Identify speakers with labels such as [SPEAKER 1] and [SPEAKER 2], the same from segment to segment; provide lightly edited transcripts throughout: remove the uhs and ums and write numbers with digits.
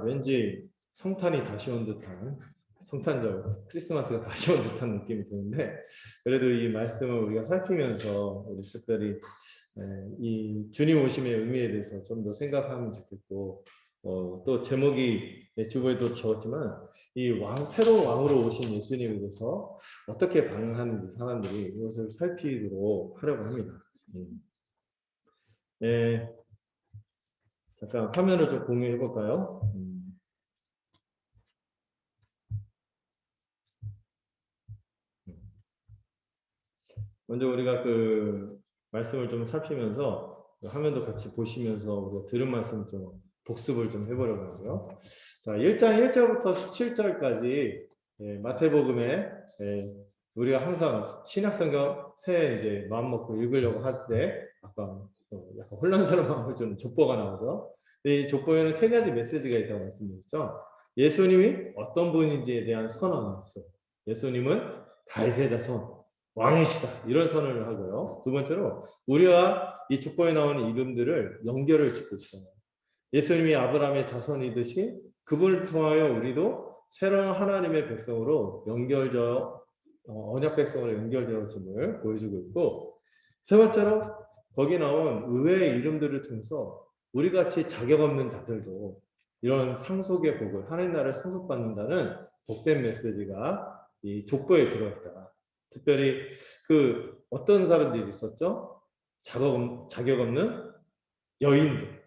[SPEAKER 1] 왠지 성탄이 다시 온 듯한 성탄절 크리스마스가 다시 온 듯한 느낌이 드는데 그래도 이 말씀을 우리가 살피면서 우리 특별히 이 주님 오심의 의미에 대해서 좀 더 생각하면 좋겠고 또 제목이 주보에도 적었지만 이 새로운 왕으로 오신 예수님에 대해서 어떻게 반응하는지 사람들이 이것을 살피도록 하려고 합니다. 잠깐 화면을 좀 공유해 볼까요? 먼저 우리가 그 말씀을 좀 살피면서 화면도 같이 보시면서 우리가 들은 말씀 좀 복습을 좀 해보려고 하고요. 자, 1장 1절부터 17절까지 마태복음에 우리가 항상 신약성경 새 이제 마음 먹고 읽으려고 할 때 약간 혼란스러운 마음을 좀 족보가 나오죠. 이 족보에는 세 가지 메시지가 있다고 말씀드렸죠. 예수님이 어떤 분인지에 대한 선언이 있어요. 예수님은 다윗의 자손, 왕이시다. 이런 선언을 하고요. 두 번째로 우리와 이 족보에 나오는 이름들을 연결을 짓고 있어요. 예수님이 아브라함의 자손이듯이 그분을 통하여 우리도 새로운 하나님의 백성으로 언약 백성으로 연결되어짐을 보여주고 있고, 세 번째로 거기 나온 의외의 이름들을 통해서 우리같이 자격 없는 자들도 이런 상속의 복을, 하나님 나라를 상속받는다는 복된 메시지가 이 족보에 들어있다. 특별히 그 어떤 사람들이 있었죠? 자격 없는 여인들.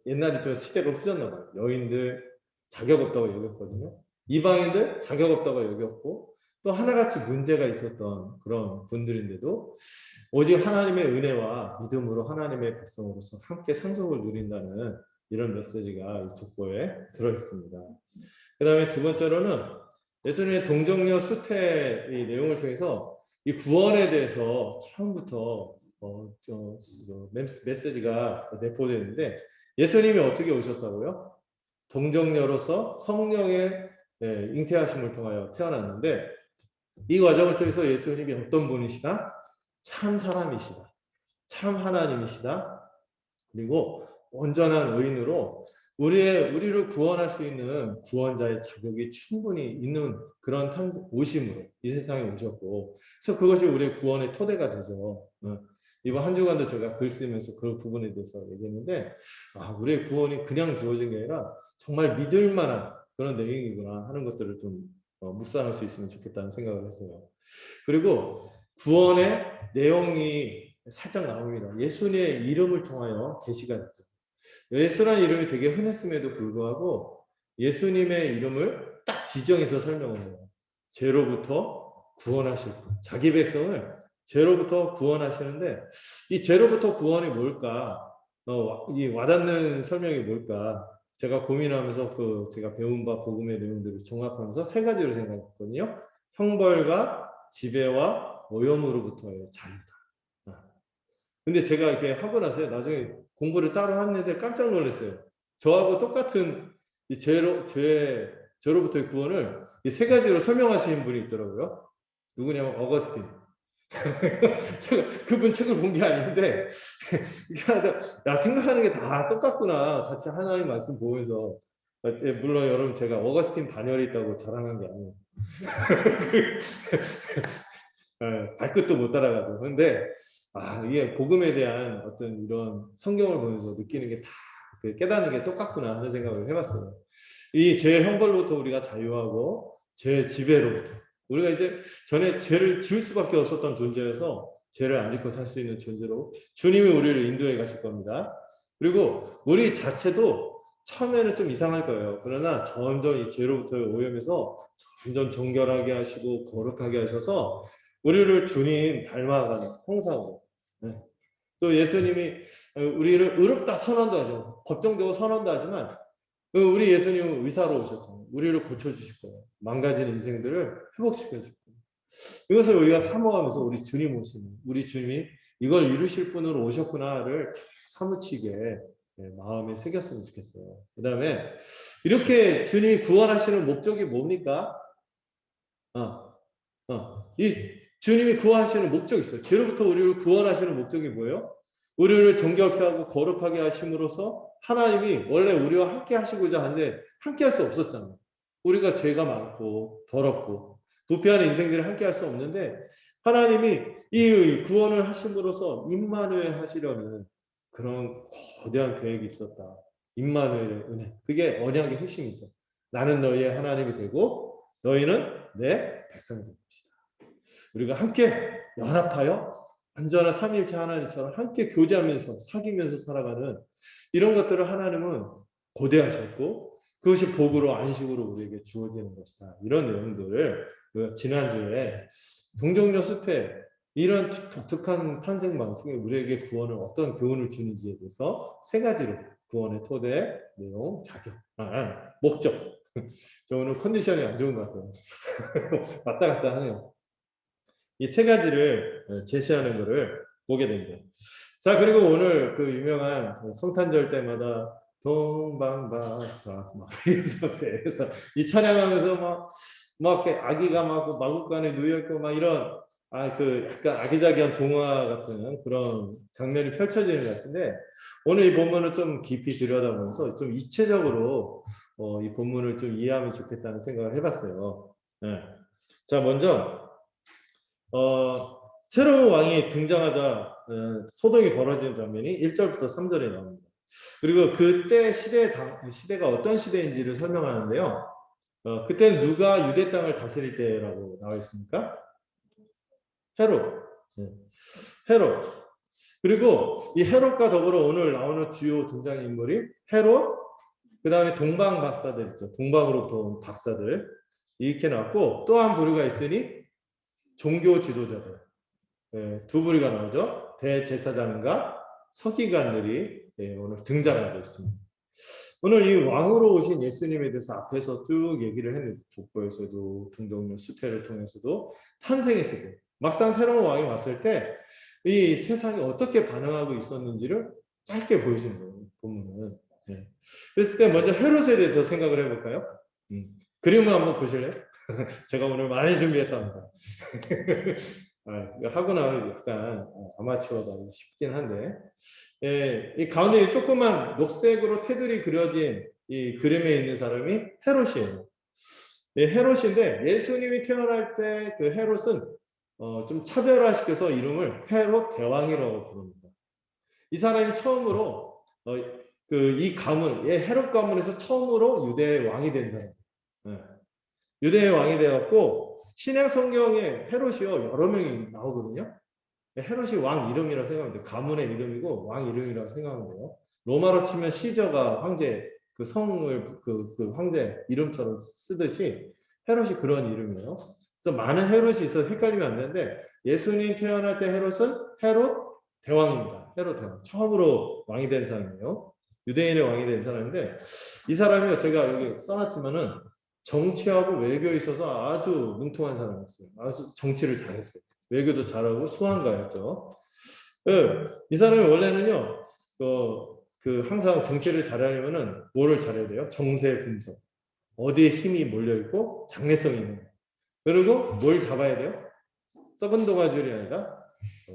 [SPEAKER 1] 옛날에 좀 시대가 후졌나 봐요. 여인들 자격 없다고 여겼거든요. 이방인들 자격 없다고 여겼고, 또 하나같이 문제가 있었던 그런 분들인데도 오직 하나님의 은혜와 믿음으로 하나님의 백성으로서 함께 상속을 누린다는 이런 메시지가 이 족보에 들어있습니다. 그 다음에 두 번째로는 예수님의 동정녀 수태 이 내용을 통해서 이 구원에 대해서 처음부터 메시지가 내포되는데, 예수님이 어떻게 오셨다고요? 동정녀로서 성령의 잉태하심을 통하여 태어났는데, 이 과정을 통해서 예수님이 어떤 분이시다? 참 사람이시다. 참 하나님이시다. 그리고 온전한 의인으로 우리를 구원할 수 있는 구원자의 자격이 충분히 있는 그런 오심으로 이 세상에 오셨고, 그래서 그것이 우리의 구원의 토대가 되죠. 이번 한 주간도 제가 글 쓰면서 그 부분에 대해서 얘기했는데, 우리의 구원이 그냥 주어진 게 아니라 정말 믿을 만한 그런 내용이구나 하는 것들을 좀 묵상할 수 있으면 좋겠다는 생각을 했어요. 그리고 구원의 내용이 살짝 나옵니다. 예수님의 이름을 통하여 계시가 됐죠. 예수라는 이름이 되게 흔했음에도 불구하고 예수님의 이름을 딱 지정해서 설명을 해요. 죄로부터 구원하실 분, 자기 백성을 죄로부터 구원하시는데, 이 죄로부터 구원이 뭘까? 이 와닿는 설명이 뭘까? 제가 고민하면서 제가 배운 바 복음의 내용들을 종합하면서 세 가지로 생각했거든요. 형벌과 지배와 오염으로부터의 자유다. 근데 제가 이렇게 하고 나서 나중에 공부를 따로 했는데 깜짝 놀랐어요. 저하고 똑같은 이 죄로부터의 구원을 이 세 가지로 설명하시는 분이 있더라고요. 누구냐면 어거스틴. 제가 그분 책을 본 게 아닌데, 야, 생각하는 게 다 똑같구나. 같이 하나님 말씀 보면서. 물론 여러분 제가 어거스틴 반열이 있다고 자랑한 게 아니에요. 발끝도 못 따라가죠. 근데 이게 복음에 대한 어떤 이런 성경을 보면서 느끼는 게 다 깨닫는 게 똑같구나 하는 생각을 해봤어요. 이 죄의 형벌로부터 우리가 자유하고 죄의 지배로부터 우리가 이제 전에 죄를 지을 수밖에 없었던 존재여서 죄를 안 짓고 살 수 있는 존재로 주님이 우리를 인도해 가실 겁니다. 그리고 우리 자체도 처음에는 좀 이상할 거예요. 그러나 점점 이 죄로부터의 오염에서 점점 정결하게 하시고 거룩하게 하셔서 우리를 주님 닮아가는 형상으로. 또 예수님이 우리를 의롭다 선언도 하죠. 법정적으로 선언도 하지만 우리 예수님은 의사로 오셨잖아요. 우리를 고쳐주실 거예요. 망가진 인생들을 회복시켜줄 거예요. 이것을 우리가 사모하면서 우리 주님 오시는, 우리 주님이 이걸 이루실 분으로 오셨구나를 사무치게 마음에 새겼으면 좋겠어요. 그 다음에 이렇게 주님이 구원하시는 목적이 뭡니까? 이 주님이 구원하시는 목적이 있어요. 죄로부터 우리를 구원하시는 목적이 뭐예요? 우리를 정결케 하고 거룩하게 하심으로써 하나님이 원래 우리와 함께 하시고자 하는데 함께 할 수 없었잖아요. 우리가 죄가 많고 더럽고 부패하는 인생들을 함께 할 수 없는데 하나님이 이 구원을 하심으로써 임마누엘 하시려는 그런 거대한 계획이 있었다. 임마누엘의 은혜. 그게 언약의 핵심이죠. 나는 너희의 하나님이 되고 너희는 내 백성이 될 것이다. 우리가 함께 연합하여 완전한 삼위일체 하나님처럼 함께 교제하면서 사귀면서 살아가는 이런 것들을 하나님은 고대하셨고 그것이 복으로 안식으로 우리에게 주어지는 것이다. 이런 내용들을 지난주에 동정녀 수태 이런 독특한 탄생 방식이 우리에게 구원을 어떤 교훈을 주는지에 대해서 세 가지로 구원의 토대, 내용, 자격, 목적. 저 오늘 컨디션이 안 좋은 것 같아요. 왔다 갔다 하네요. 이 세 가지를 제시하는 것을 보게 됩니다. 자, 그리고 오늘 그 유명한 성탄절 때마다 동방박사 막 이래서 이 찬양하면서 막 아기가 막 마구간에 누워 있고 막 이런 그 약간 아기자기한 동화 같은 그런 장면이 펼쳐지는 것 같은데 오늘 이 본문을 좀 깊이 들여다보면서 좀 입체적으로 이 본문을 좀 이해하면 좋겠다는 생각을 해봤어요. 네. 자, 먼저 새로운 왕이 등장하자 소동이 벌어지는 장면이 1절부터 3절에 나옵니다. 그리고 그때 시대가 어떤 시대인지를 설명하는데요. 그때는 누가 유대 땅을 다스릴 때라고 나와 있습니까? 헤롯. 네. 헤롯. 그리고 이 헤롯과 더불어 오늘 나오는 주요 등장인물이 헤롯, 그 다음에 동방 박사들 있죠. 동방으로부터 온 박사들. 이렇게 나왔고 또 한 부류가 있으니 종교 지도자들. 네, 두 부류가 나오죠. 대제사장과 서기관들이 오늘 등장하고 있습니다. 오늘 이 왕으로 오신 예수님에 대해서 앞에서 쭉 얘기를 했는데 족보에서도 동정녀 수태를 통해서도 탄생했을 때 막상 새로운 왕이 왔을 때 이 세상이 어떻게 반응하고 있었는지를 짧게 보여주는 거예요. 본문은. 네. 그랬을 때 먼저 헤롯에 대해서 생각을 해볼까요? 그림을 한번 보실래요? 제가 오늘 많이 준비했답니다. 하고 나면 약간 아마추어다 싶긴 한데 이 가운데 조그만 녹색으로 테두리 그려진 이 그림에 있는 사람이 헤롯이에요. 헤롯인데 예수님이 태어날 때 그 헤롯은 좀 차별화시켜서 이름을 헤롯 대왕이라고 부릅니다. 이 사람이 처음으로 이 가문, 헤롯 가문에서 처음으로 유대의 왕이 된 사람. 유대의 왕이 되었고 신약 성경에 헤롯이요 여러 명이 나오거든요. 헤롯이 왕 이름이라고 생각하면 돼요. 가문의 이름이고 왕 이름이라고 생각하면 돼요. 로마로 치면 시저가 황제 그 성을 그 황제 이름처럼 쓰듯이 헤롯이 그런 이름이에요. 그래서 많은 헤롯이 있어서 헷갈리면 안 되는데 예수님 태어날 때 헤롯은 헤롯 대왕입니다. 헤롯 대왕 처음으로 왕이 된 사람이에요. 유대인의 왕이 된 사람인데 이 사람이 제가 여기 써놨지만은 정치하고 외교에 있어서 아주 능통한 사람이었어요. 아주 정치를 잘했어요. 외교도 잘하고 수학가였죠. 이 사람이 원래는요, 항상 정치를 잘하려면은 뭐를 잘해야 돼요? 정세 분석. 어디에 힘이 몰려있고 장래성이 있는 거예요. 그리고 뭘 잡아야 돼요? 썩은 동아줄이 아니라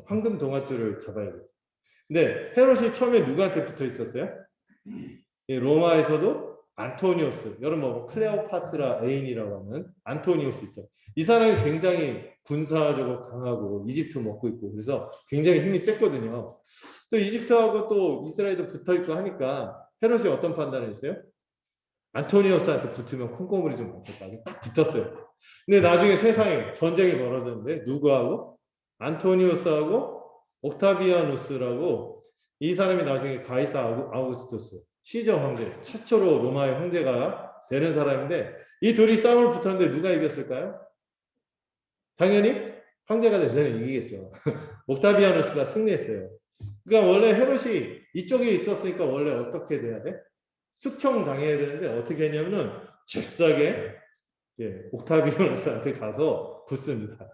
[SPEAKER 1] 황금 동아줄을 잡아야 돼요. 근데 헤롯이 처음에 누구한테 붙어 있었어요? 로마에서도 안토니우스, 여러분 클레오파트라 애인이라고 하는 안토니우스 있죠. 이 사람이 굉장히 군사적으로 강하고 이집트 먹고 있고 그래서 굉장히 힘이 셌거든요. 또 이집트하고 또 이스라엘도 붙어 있고 하니까 헤롯이 어떤 판단을 했어요? 안토니우스한테 붙으면 콩고물이 좀 많겠다. 딱 붙었어요. 근데 나중에 세상에 전쟁이 벌어졌는데 누구하고? 안토니우스하고 옥타비아누스라고 이 사람이 나중에 가이사 아우구스투스 시저 황제, 최초로 로마의 황제가 되는 사람인데 이 둘이 싸움을 붙었는데 누가 이겼을까요? 당연히 황제가 된 사람이 이기겠죠. 옥타비아누스가 승리했어요. 그러니까 원래 헤롯이 이쪽에 있었으니까 원래 어떻게 돼야 돼? 숙청당해야 되는데 어떻게 했냐면은 잽싸게 옥타비아누스한테 가서 붙습니다.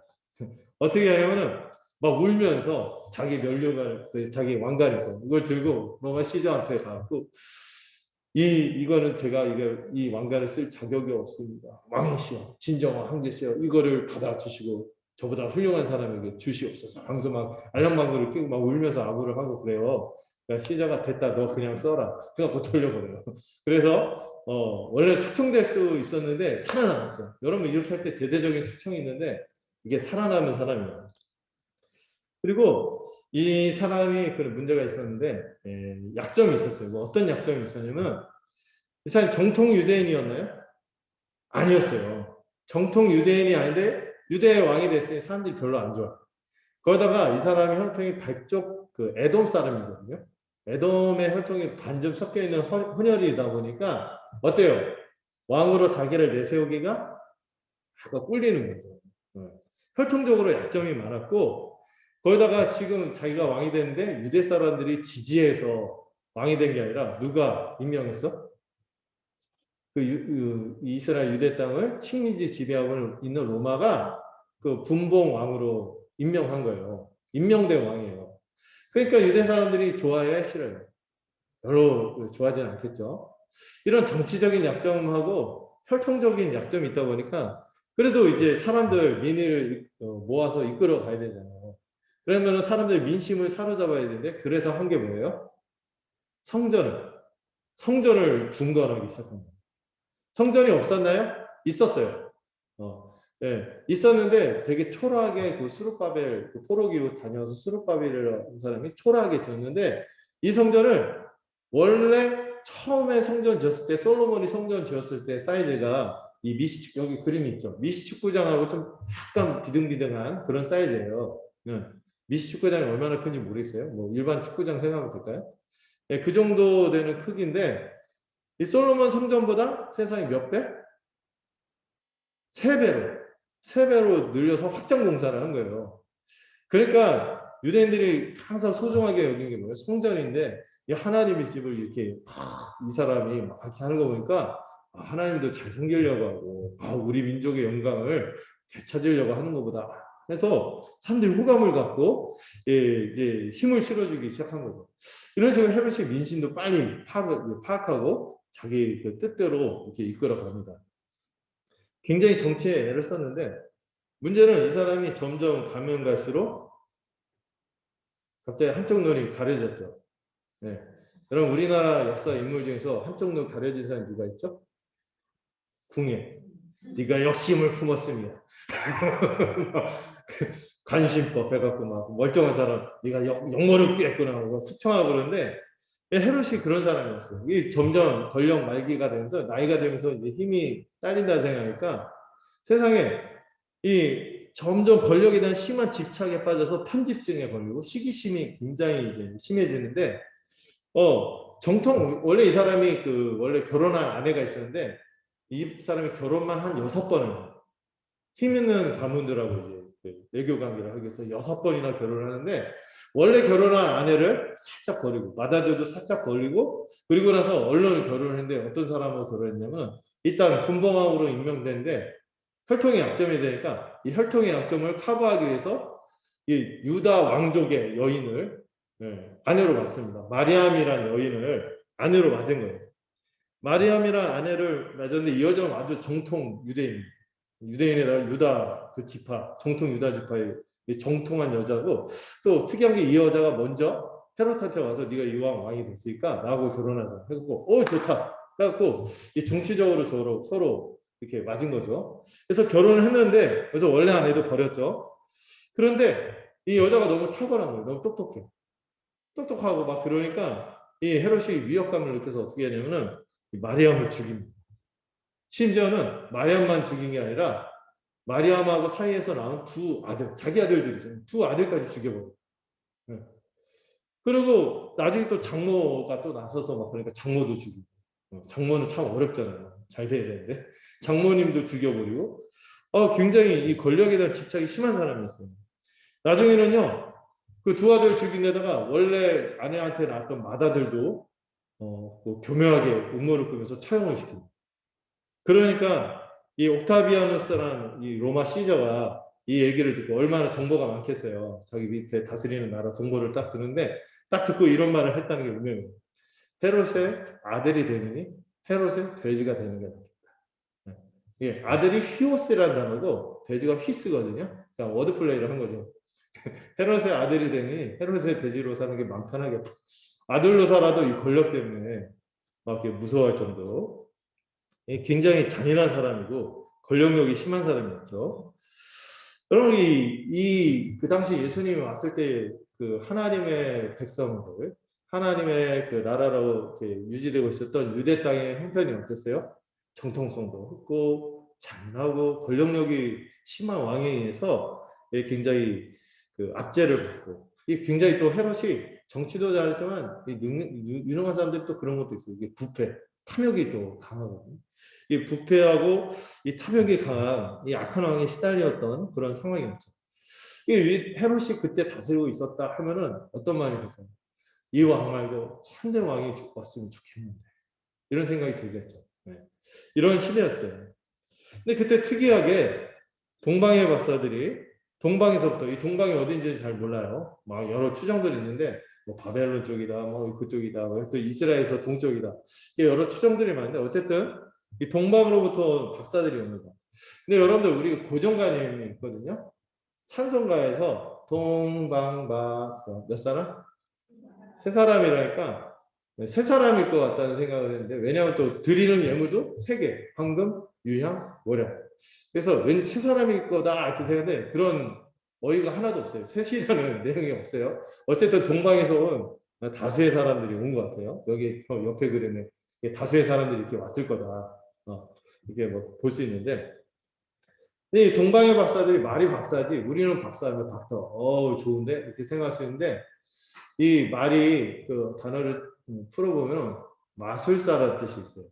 [SPEAKER 1] 어떻게 하냐면은 막 울면서 자기 면류관, 자기 왕관에서 이걸 들고 로마 시저한테 가고 이거는 제가 이 왕관을 쓸 자격이 없습니다. 왕이시여, 진정한 황제시여, 이거를 받아주시고 저보다 훌륭한 사람에게 주시옵소서. 하면서 막 알랑방구를 끼고 막 울면서 아부를 하고 그래요. 그러니까 시저가 됐다, 너 그냥 써라. 그래갖고 돌려버려요. 그래서 원래 숙청될 수 있었는데 살아남았죠. 여러분 이렇게 할 때 대대적인 숙청이 있는데 이게 살아남은 사람이에요. 그리고 이 사람이 그런 문제가 있었는데 약점이 있었어요. 뭐 어떤 약점이 있었냐면 이 사람이 정통 유대인이었나요? 아니었어요. 정통 유대인이 아닌데 유대의 왕이 됐으니 사람들이 별로 안 좋아. 거기다가 이 사람이 혈통이 백족 그 에돔 사람이거든요. 에돔의 혈통이 반쯤 섞여 있는 혼혈이다 보니까 어때요? 왕으로 자기를 내세우기가 약간 꿀리는 거죠. 혈통적으로 약점이 많았고 거기다가 지금 자기가 왕이 됐는데 유대 사람들이 지지해서 왕이 된 게 아니라 누가 임명했어? 이스라엘 유대 땅을 식민지 지배하고 있는 로마가 그 분봉 왕으로 임명한 거예요. 임명된 왕이에요. 그러니까 유대 사람들이 좋아해, 싫어요? 별로 좋아하지는 않겠죠. 이런 정치적인 약점하고 혈통적인 약점이 있다 보니까 그래도 이제 사람들 민의를 모아서 이끌어 가야 되잖아요. 그러면 사람들 민심을 사로잡아야 되는데 그래서 한 게 뭐예요? 성전을 중건하기 시작합니다. 성전이 없었나요? 있었어요. 예, 있었는데 되게 초라하게 그 스룹바벨 그 포로기로 다녀서 스룹바벨이라는 사람이 초라하게 지었는데 이 성전을 원래 처음에 성전 지었을 때 솔로몬이 성전 지었을 때 사이즈가 이 미시 여기 그림이 있죠. 미시축구장하고 좀 약간 비등비등한 그런 사이즈예요. 미시축구장이 얼마나 큰지 모르겠어요. 뭐 일반 축구장 생각하면 될까요? 예, 그 정도 되는 크기인데 이 솔로몬 성전보다 세상에 몇 배? 세 배로 늘려서 확장 공사를 한 거예요. 그러니까 유대인들이 항상 소중하게 여긴 게 뭐예요? 성전인데 이 하나님의 집을 이렇게 이 사람이 막 이렇게 하는 거 보니까 하나님도 잘 섬기려고 하고 우리 민족의 영광을 되찾으려고 하는 것보다 해서 사람들이 호감을 갖고 이제 힘을 실어주기 시작한 거죠. 이런 식으로 헤롯의 민심도 빨리 파악하고 자기 그 뜻대로 이렇게 이끌어갑니다. 굉장히 정치에 애를 썼는데 문제는 이 사람이 점점 가면 갈수록 갑자기 한쪽 눈이 가려졌죠. 네. 여러분 우리나라 역사 인물 중에서 한쪽 눈 가려진 사람이 누가 있죠? 궁예. 네가 역심을 품었으며 관심법 해갖고 막 멀쩡한 사람 네가 역모를 뀌었구나 하고 숙청하고 그러는데 헤롯이 그런 사람이었어요. 이 점점 권력 말기가 되면서 나이가 되면서 이제 힘이 딸린다 생각하니까 세상에 이 점점 권력에 대한 심한 집착에 빠져서 편집증에 걸리고 시기심이 굉장히 이제 심해지는데 정통 원래 이 사람이 그 원래 결혼한 아내가 있었는데 이 사람이 결혼만 한 6번을 힘 있는 가문들하고 이제 그 외교 관계를 하기 위해서 6번이나 결혼을 하는데 원래 결혼한 아내를 살짝 버리고 맏아들도 살짝 버리고 그리고 나서 언론을 결혼을 했는데 어떤 사람하고 결혼했냐면 일단 분봉왕으로 임명됐는데 혈통의 약점이 되니까 이 혈통의 약점을 커버하기 위해서 이 유다 왕족의 여인을 아내로 맞습니다. 마리암이라는 여인을 아내로 맞은 거예요. 마리암이라는 아내를 맞았는데 이 여자는 아주 정통 유대인에다가 유다 그 지파, 정통 유다 지파의 정통한 여자고 또 특이한 게 이 여자가 먼저 헤롯한테 와서 네가 이왕 왕이 됐으니까 나하고 결혼하자 해갖고 좋다 해갖고 정치적으로 서로 이렇게 맞은 거죠. 그래서 결혼을 했는데 그래서 원래 아내도 버렸죠. 그런데 이 여자가 너무 탁월한 거예요. 너무 똑똑하고 막 그러니까 이 헤롯이 위협감을 느껴서 어떻게 하냐면은 마리암을 죽입니다. 심지어는 마리암만 죽인 게 아니라 마리암하고 사이에서 나온 두 아들, 자기 아들들이죠. 두 아들까지 죽여버려요. 네. 그리고 나중에 또 장모가 또 나서서 막 그러니까 장모도 죽이고. 장모는 참 어렵잖아요. 잘 돼야 되는데. 장모님도 죽여버리고. 굉장히 이 권력에 대한 집착이 심한 사람이었어요. 나중에는요, 그 두 아들 죽인 데다가 원래 아내한테 낳았던 맏아들도 교묘하게 음모를 꾸면서 처형을 시킵니다. 그러니까 이 옥타비아누스라는 이 로마 시저가 이 얘기를 듣고 얼마나 정보가 많겠어요. 자기 밑에 다스리는 나라 정보를 딱 듣는데 딱 듣고 이런 말을 했다는 게 분명해요. 헤롯의 아들이 되느니 헤롯의 돼지가 되는 게 낫겠다. 예, 아들이 휘오스라는 단어고 돼지가 휘스거든요. 그러니까 워드 플레이를 한 거죠. 헤롯의 아들이 되니 헤롯의 돼지로 사는 게 마음 편하겠다. 아들로 살아도 이 권력 때문에 막 이렇게 무서워할 정도로 굉장히 잔인한 사람이고 권력욕이 심한 사람이었죠. 여러분 그 당시 예수님이 왔을 때 그 하나님의 백성들, 하나님의 그 나라로 이렇게 유지되고 있었던 유대 땅의 형편이 어땠어요? 정통성도 없고 잔인하고 권력욕이 심한 왕에 의해서 굉장히 그 압제를 받고, 이 굉장히 또 헤롯이 정치도 잘했지만 유능한 사람들이 또 그런 것도 있어요. 이게 부패, 탐욕이 또 강하거든요. 이 부패하고 이 탐욕이 강한 이 악한 왕에 시달렸던 그런 상황이었죠. 이 헤롯이 그때 다스리고 있었다 하면은 어떤 말이 들까요? 이 왕 말고 참된 왕이 왔으면 좋겠는데, 이런 생각이 들겠죠. 네. 이런 시대였어요. 근데 그때 특이하게 동방의 박사들이 동방에서부터, 이 동방이 어딘지는 잘 몰라요. 막 여러 추정들이 있는데 뭐 바벨론 쪽이다, 뭐 그쪽이다, 또 이스라엘에서 동쪽이다, 여러 추정들이 많은데 어쨌든 이 동방으로부터 박사들이 옵니다. 근데 여러분들 우리 고정관념이 있거든요. 찬송가에서 동방박사 몇 사람? 세 사람이라니까 세 사람일 것 같다는 생각을 했는데, 왜냐하면 또 드리는 예물도 세 개, 황금, 유향, 모략. 그래서 왠 세 사람일 거다 이렇게 생각했는데 그런 어이가 하나도 없어요. 셋이라는 내용이 없어요. 어쨌든 동방에서 온 다수의 사람들이 온 것 같아요. 여기 옆에 그림에 다수의 사람들이 이렇게 왔을 거다. 이게 뭐 볼 수 있는데, 이 동방의 박사들이 말이 박사지 우리는 박사면 닥터, 좋은데 이렇게 생각할 수 있는데, 이 말이 그 단어를 풀어보면 마술사라는 뜻이 있어요.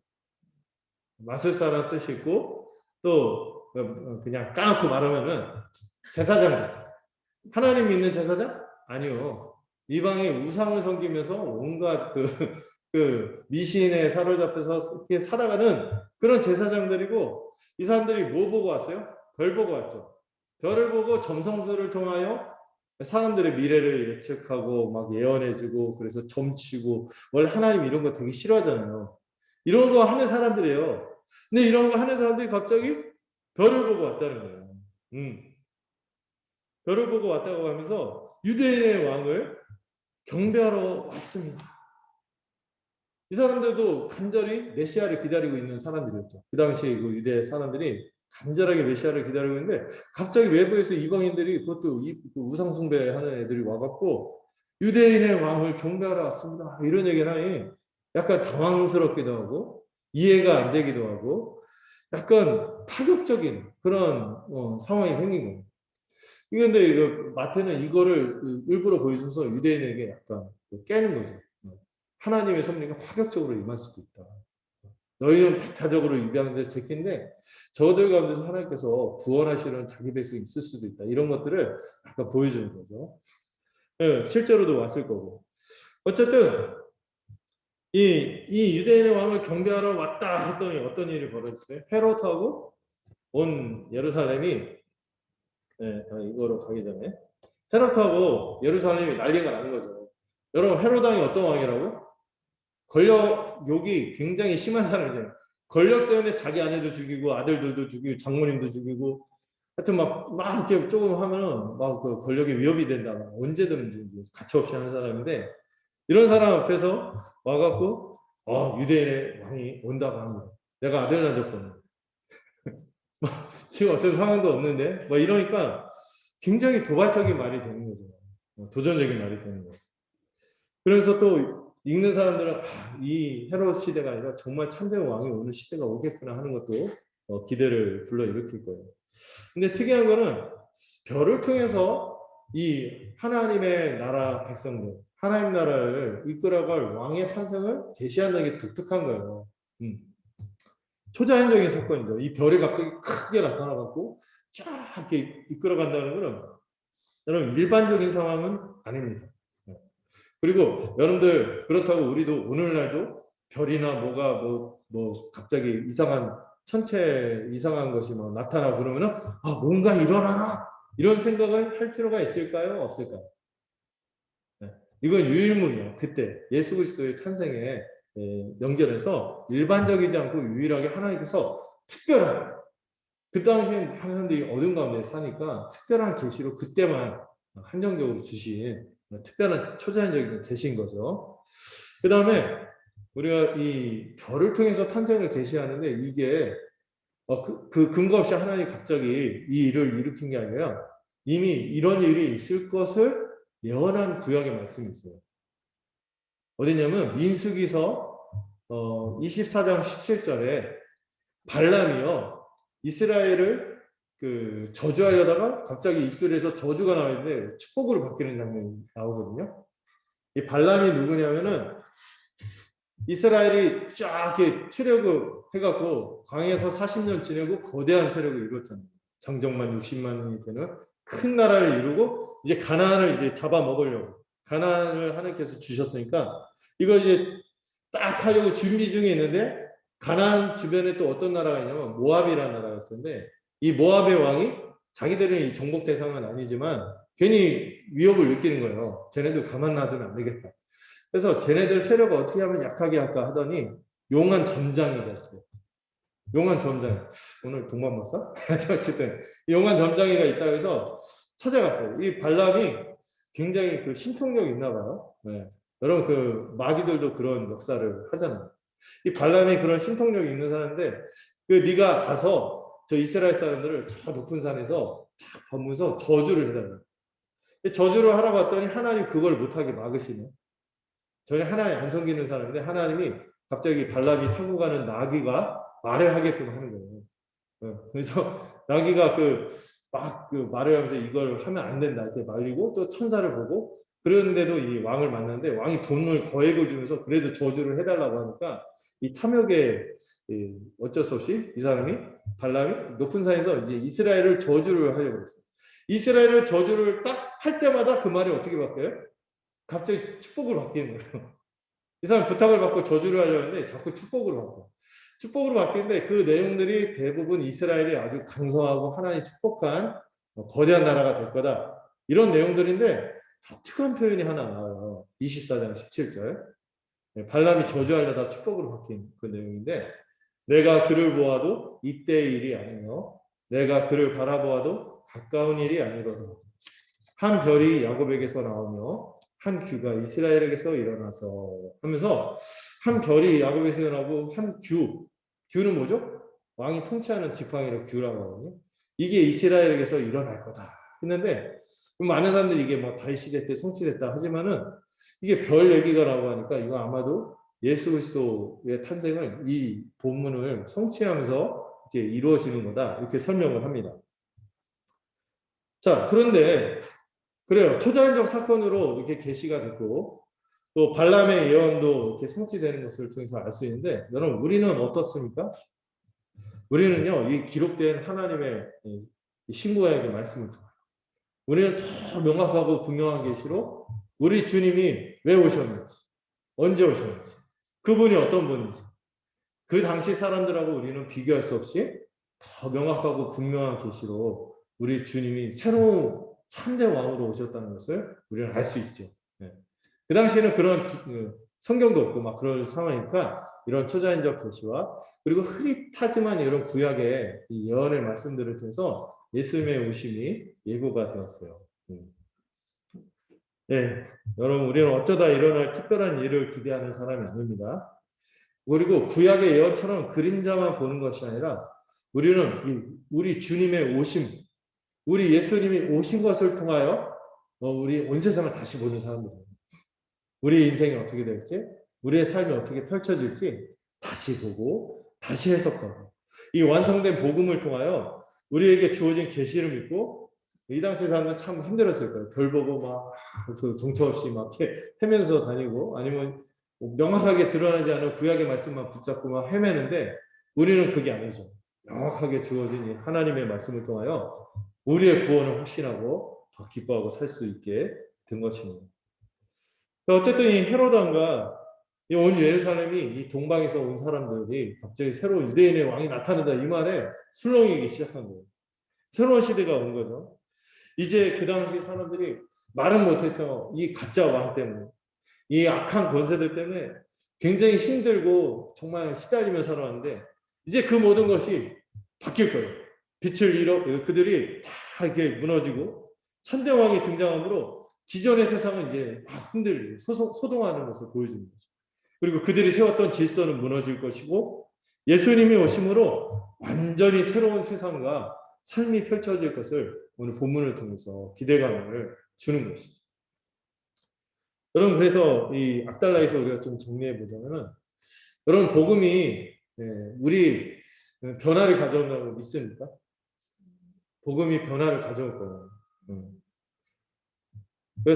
[SPEAKER 1] 마술사라는 뜻이 있고, 또 그냥 까놓고 말하면은 제사장들. 하나님 믿는 제사장? 아니요. 이방의 우상을 섬기면서 온갖 그 미신에 사로잡혀서 이렇게 살아가는 그런 제사장들이고, 이 사람들이 뭐 보고 왔어요? 별 보고 왔죠. 별을 보고 점성술을 통하여 사람들의 미래를 예측하고 막 예언해주고, 그래서 점치고, 원래 하나님 이런 거 되게 싫어하잖아요. 이런 거 하는 사람들이에요. 근데 이런 거 하는 사람들이 갑자기 별을 보고 왔다는 거예요. 별을 보고 왔다고 하면서 유대인의 왕을 경배하러 왔습니다. 이 사람들도 간절히 메시아를 기다리고 있는 사람들이었죠. 그 당시 그 유대 사람들이 간절하게 메시아를 기다리고 있는데, 갑자기 외부에서 이방인들이, 그것도 그 우상숭배하는 애들이 와갖고 유대인의 왕을 경배하러 왔습니다, 이런 얘기를 하니 약간 당황스럽기도 하고 이해가 안 되기도 하고 약간 파격적인 그런 상황이 생긴 거예요. 그런데 마태는 이거를 일부러 보여줘서 유대인에게 약간 깨는 거죠. 하나님의 섭리가 파격적으로 임할 수도 있다. 너희는 배타적으로 입양될 새끼인데 저들 가운데서 하나님께서 구원하시는 자기 백성이 있을 수도 있다. 이런 것들을 약간 보여주는 거죠. 네, 실제로도 왔을 거고. 어쨌든 이 유대인의 왕을 경배하러 왔다 했더니 어떤 일이 벌어졌어요? 헤롯하고 온 예루살렘이, 이거로 가기 전에 헤롯하고 예루살렘이 난리가 나는 거죠. 여러분, 헤롯 왕이 어떤 왕이라고? 권력욕이 굉장히 심한 사람이잖아요. 권력 때문에 자기 아내도 죽이고 아들들도 죽이고 장모님도 죽이고, 하여튼 막 이렇게 조금 하면은 막 그 권력이 위협이 된다. 언제든지 가차없이 하는 사람인데, 이런 사람 앞에서 와갖고 유대인의 왕이 온다고 합니다. 내가 아들 낳았거든. 지금 어떤 상황도 없는데 뭐 이러니까 굉장히 도발적인 말이 되는 거죠. 도전적인 말이 되는 거예요. 그래서 또 읽는 사람들은 이 헤롯 시대가 아니라 정말 참된 왕이 오는 시대가 오겠구나 하는 것도 기대를 불러일으킬 거예요. 근데 특이한 거는 별을 통해서 이 하나님의 나라 백성들, 하나님 나라를 이끌어갈 왕의 탄생을 제시한다는 게 독특한 거예요. 초자연적인 사건이죠. 이 별이 갑자기 크게 나타나갖고 쫙 이렇게 이끌어간다는 것은 여러분 일반적인 상황은 아닙니다. 그리고 여러분들, 그렇다고 우리도 오늘날도 별이나 뭐가 뭐 갑자기 이상한 천체 이상한 것이 뭐 나타나고 그러면은 뭔가 일어나나 이런 생각을 할 필요가 있을까요? 없을까요? 이건 유일무이요. 그때 예수 그리스도의 탄생에 연결해서 일반적이지 않고 유일하게 하나님께서 특별한, 그 당시에 많은 사람들이 어둠 가운데 사니까 특별한 계시로 그때만 한정적으로 주신 특별한 초자연적인 계시인 거죠. 그 다음에 우리가 이 별을 통해서 탄생을 계시하는데 이게 그 근거 없이 하나님이 갑자기 이 일을 일으킨 게 아니라 이미 이런 일이 있을 것을 예언한 구약의 말씀이 있어요. 어디냐면 민수기서 24장 17절에 발람이요 이스라엘을 그 저주하려다가 갑자기 입술에서 저주가 나오는데 축복으로 바뀌는 장면이 나오거든요. 이 발람이 누구냐면은 이스라엘이 쫙 이렇게 출애굽 해갖고 광야에서 40년 지내고 거대한 세력을 이뤘잖아요. 장정만 60만이 되는 큰 나라를 이루고 이제 가나안을 이제 잡아먹으려고 가나안을 하나님께서 주셨으니까 이걸 이제 딱 하려고 준비 중에 있는데 가나안 주변에 또 어떤 나라가 있냐면 모압이라는 나라가 있었는데 이 모압의 왕이 자기들은 이 정복 대상은 아니지만 괜히 위협을 느끼는 거예요. 쟤네들 가만 놔두면 안 되겠다. 그래서 쟤네들 세력을 어떻게 하면 약하게 할까 하더니 용한 점장이가 있어요. 용한 점장. 오늘 동반 박사? 어쨌든 용한 점장이가 있다고 해서 찾아갔어요. 이 발람이 굉장히 그 신통력이 있나 봐요. 네. 여러분 그 마귀들도 그런 역사를 하잖아요. 이 발람이 그런 신통력이 있는 사람인데 그 네가 가서 저 이스라엘 사람들을 저 높은 산에서 딱 보면서 저주를 해달라. 저주를 하라고 했더니 하나님 그걸 못하게 막으시네. 전에 하나님 안 섬기는 사람인데 하나님이 갑자기 발람이 타고 가는 나귀가 말을 하게끔 하는 거예요. 그래서 나귀가 막 말을 하면서 이걸 하면 안 된다 이렇게 말리고 또 천사를 보고 그런데도 이 왕을 만났는데 왕이 돈을 거액을 주면서 그래도 저주를 해달라고 하니까 이 탐욕에 어쩔 수 없이 이 사람이 발람이 높은 산에서 이제 이스라엘을 저주를 하려고 했어요. 이스라엘을 저주를 딱 할 때마다 그 말이 어떻게 바뀌어요? 갑자기 축복으로 바뀌는 거예요. 이 사람 부탁을 받고 저주를 하려는데 자꾸 축복으로 바뀌어요. 축복으로 바뀌는데 그 내용들이 대부분 이스라엘이 아주 강성하고 하나님 축복한 거대한 나라가 될 거다. 이런 내용들인데 독특한 표현이 하나 나와요. 24장 17절. 발람이 저주하려다 축복으로 바뀐 그 내용인데 내가 그를 보아도 이때의 일이 아니며 내가 그를 바라보아도 가까운 일이 아니거든. 한 별이 야곱에게서 나오며 한 규가 이스라엘에게서 일어나서 하면서 한 별이 야곱에게서 일어나고 한 규는 뭐죠? 왕이 통치하는 지팡이를 규라고 하거든요. 이게 이스라엘에게서 일어날 거다 했는데 많은 사람들이 이게 뭐 다윗 시대 때 성취됐다 하지만은 이게 별 얘기가라고 하니까 이거 아마도 예수 그리스도의 탄생을 이 본문을 성취하면서 이렇게 이루어지는 거다 이렇게 설명을 합니다. 자, 그런데 그래요. 초자연적 사건으로 이렇게 계시가 됐고 또 발람의 예언도 이렇게 성취되는 것을 통해서 알 수 있는데 여러분 우리는 어떻습니까? 우리는요 이 기록된 하나님의 신구약의 말씀을 통해요. 우리는 더 명확하고 분명한 계시로 우리 주님이 왜 오셨는지 언제 오셨는지 그분이 어떤 분인지 그 당시 사람들하고 우리는 비교할 수 없이 더 명확하고 분명한 계시로 우리 주님이 새로운 참된 왕으로 오셨다는 것을 우리는 알 수 있죠. 네. 그 당시에는 그런 성경도 없고 막 그런 상황이니까 이런 초자연적 계시와 그리고 흐릿하지만 이런 구약의 이 예언의 말씀들을 통해서 예수님의 오심이 예고가 되었어요. 네, 여러분 우리는 어쩌다 일어날 특별한 일을 기대하는 사람이 아닙니다. 그리고 구약의 예언처럼 그림자만 보는 것이 아니라 우리는 우리 주님의 오심, 우리 예수님이 오신 것을 통하여 우리 온 세상을 다시 보는 사람들입니다. 우리 인생이 어떻게 될지, 우리의 삶이 어떻게 펼쳐질지 다시 보고 다시 해석하고 이 완성된 복음을 통하여 우리에게 주어진 계시를 믿고 이 당시 사람은 참 힘들었을 거예요. 별 보고 막 그 정처 없이 막 헤매면서 다니고 아니면 명확하게 드러나지 않은 구약의 말씀만 붙잡고 막 헤매는데 우리는 그게 아니죠. 명확하게 주어진 하나님의 말씀을 통하여 우리의 구원을 확신하고 더 기뻐하고 살 수 있게 된 것입니다. 어쨌든 이 헤로드 왕과 온 예루살렘이 이 동방에서 온 사람들이 갑자기 새로운 유대인의 왕이 나타난다 이 말에 술렁이기 시작한 거예요. 새로운 시대가 온 거죠. 이제 그 당시 사람들이 말은 못해서 이 가짜 왕 때문에 이 악한 권세들 때문에 굉장히 힘들고 정말 시달리며 살아왔는데 이제 그 모든 것이 바뀔 거예요. 빛을 잃어 그들이 다 이렇게 무너지고 참된 왕이 등장함으로 기존의 세상은 이제 막 흔들리고 소동하는 것을 보여주는 거죠. 그리고 그들이 세웠던 질서는 무너질 것이고 예수님이 오심으로 완전히 새로운 세상과 삶이 펼쳐질 것을 오늘 본문을 통해서 기대감을 주는 것이죠. 여러분, 그래서 이 악달라에서 우리가 좀 정리해 보자면은, 여러분, 복음이 우리 변화를 가져온다고 믿습니까? 복음이 변화를 가져올 거예요.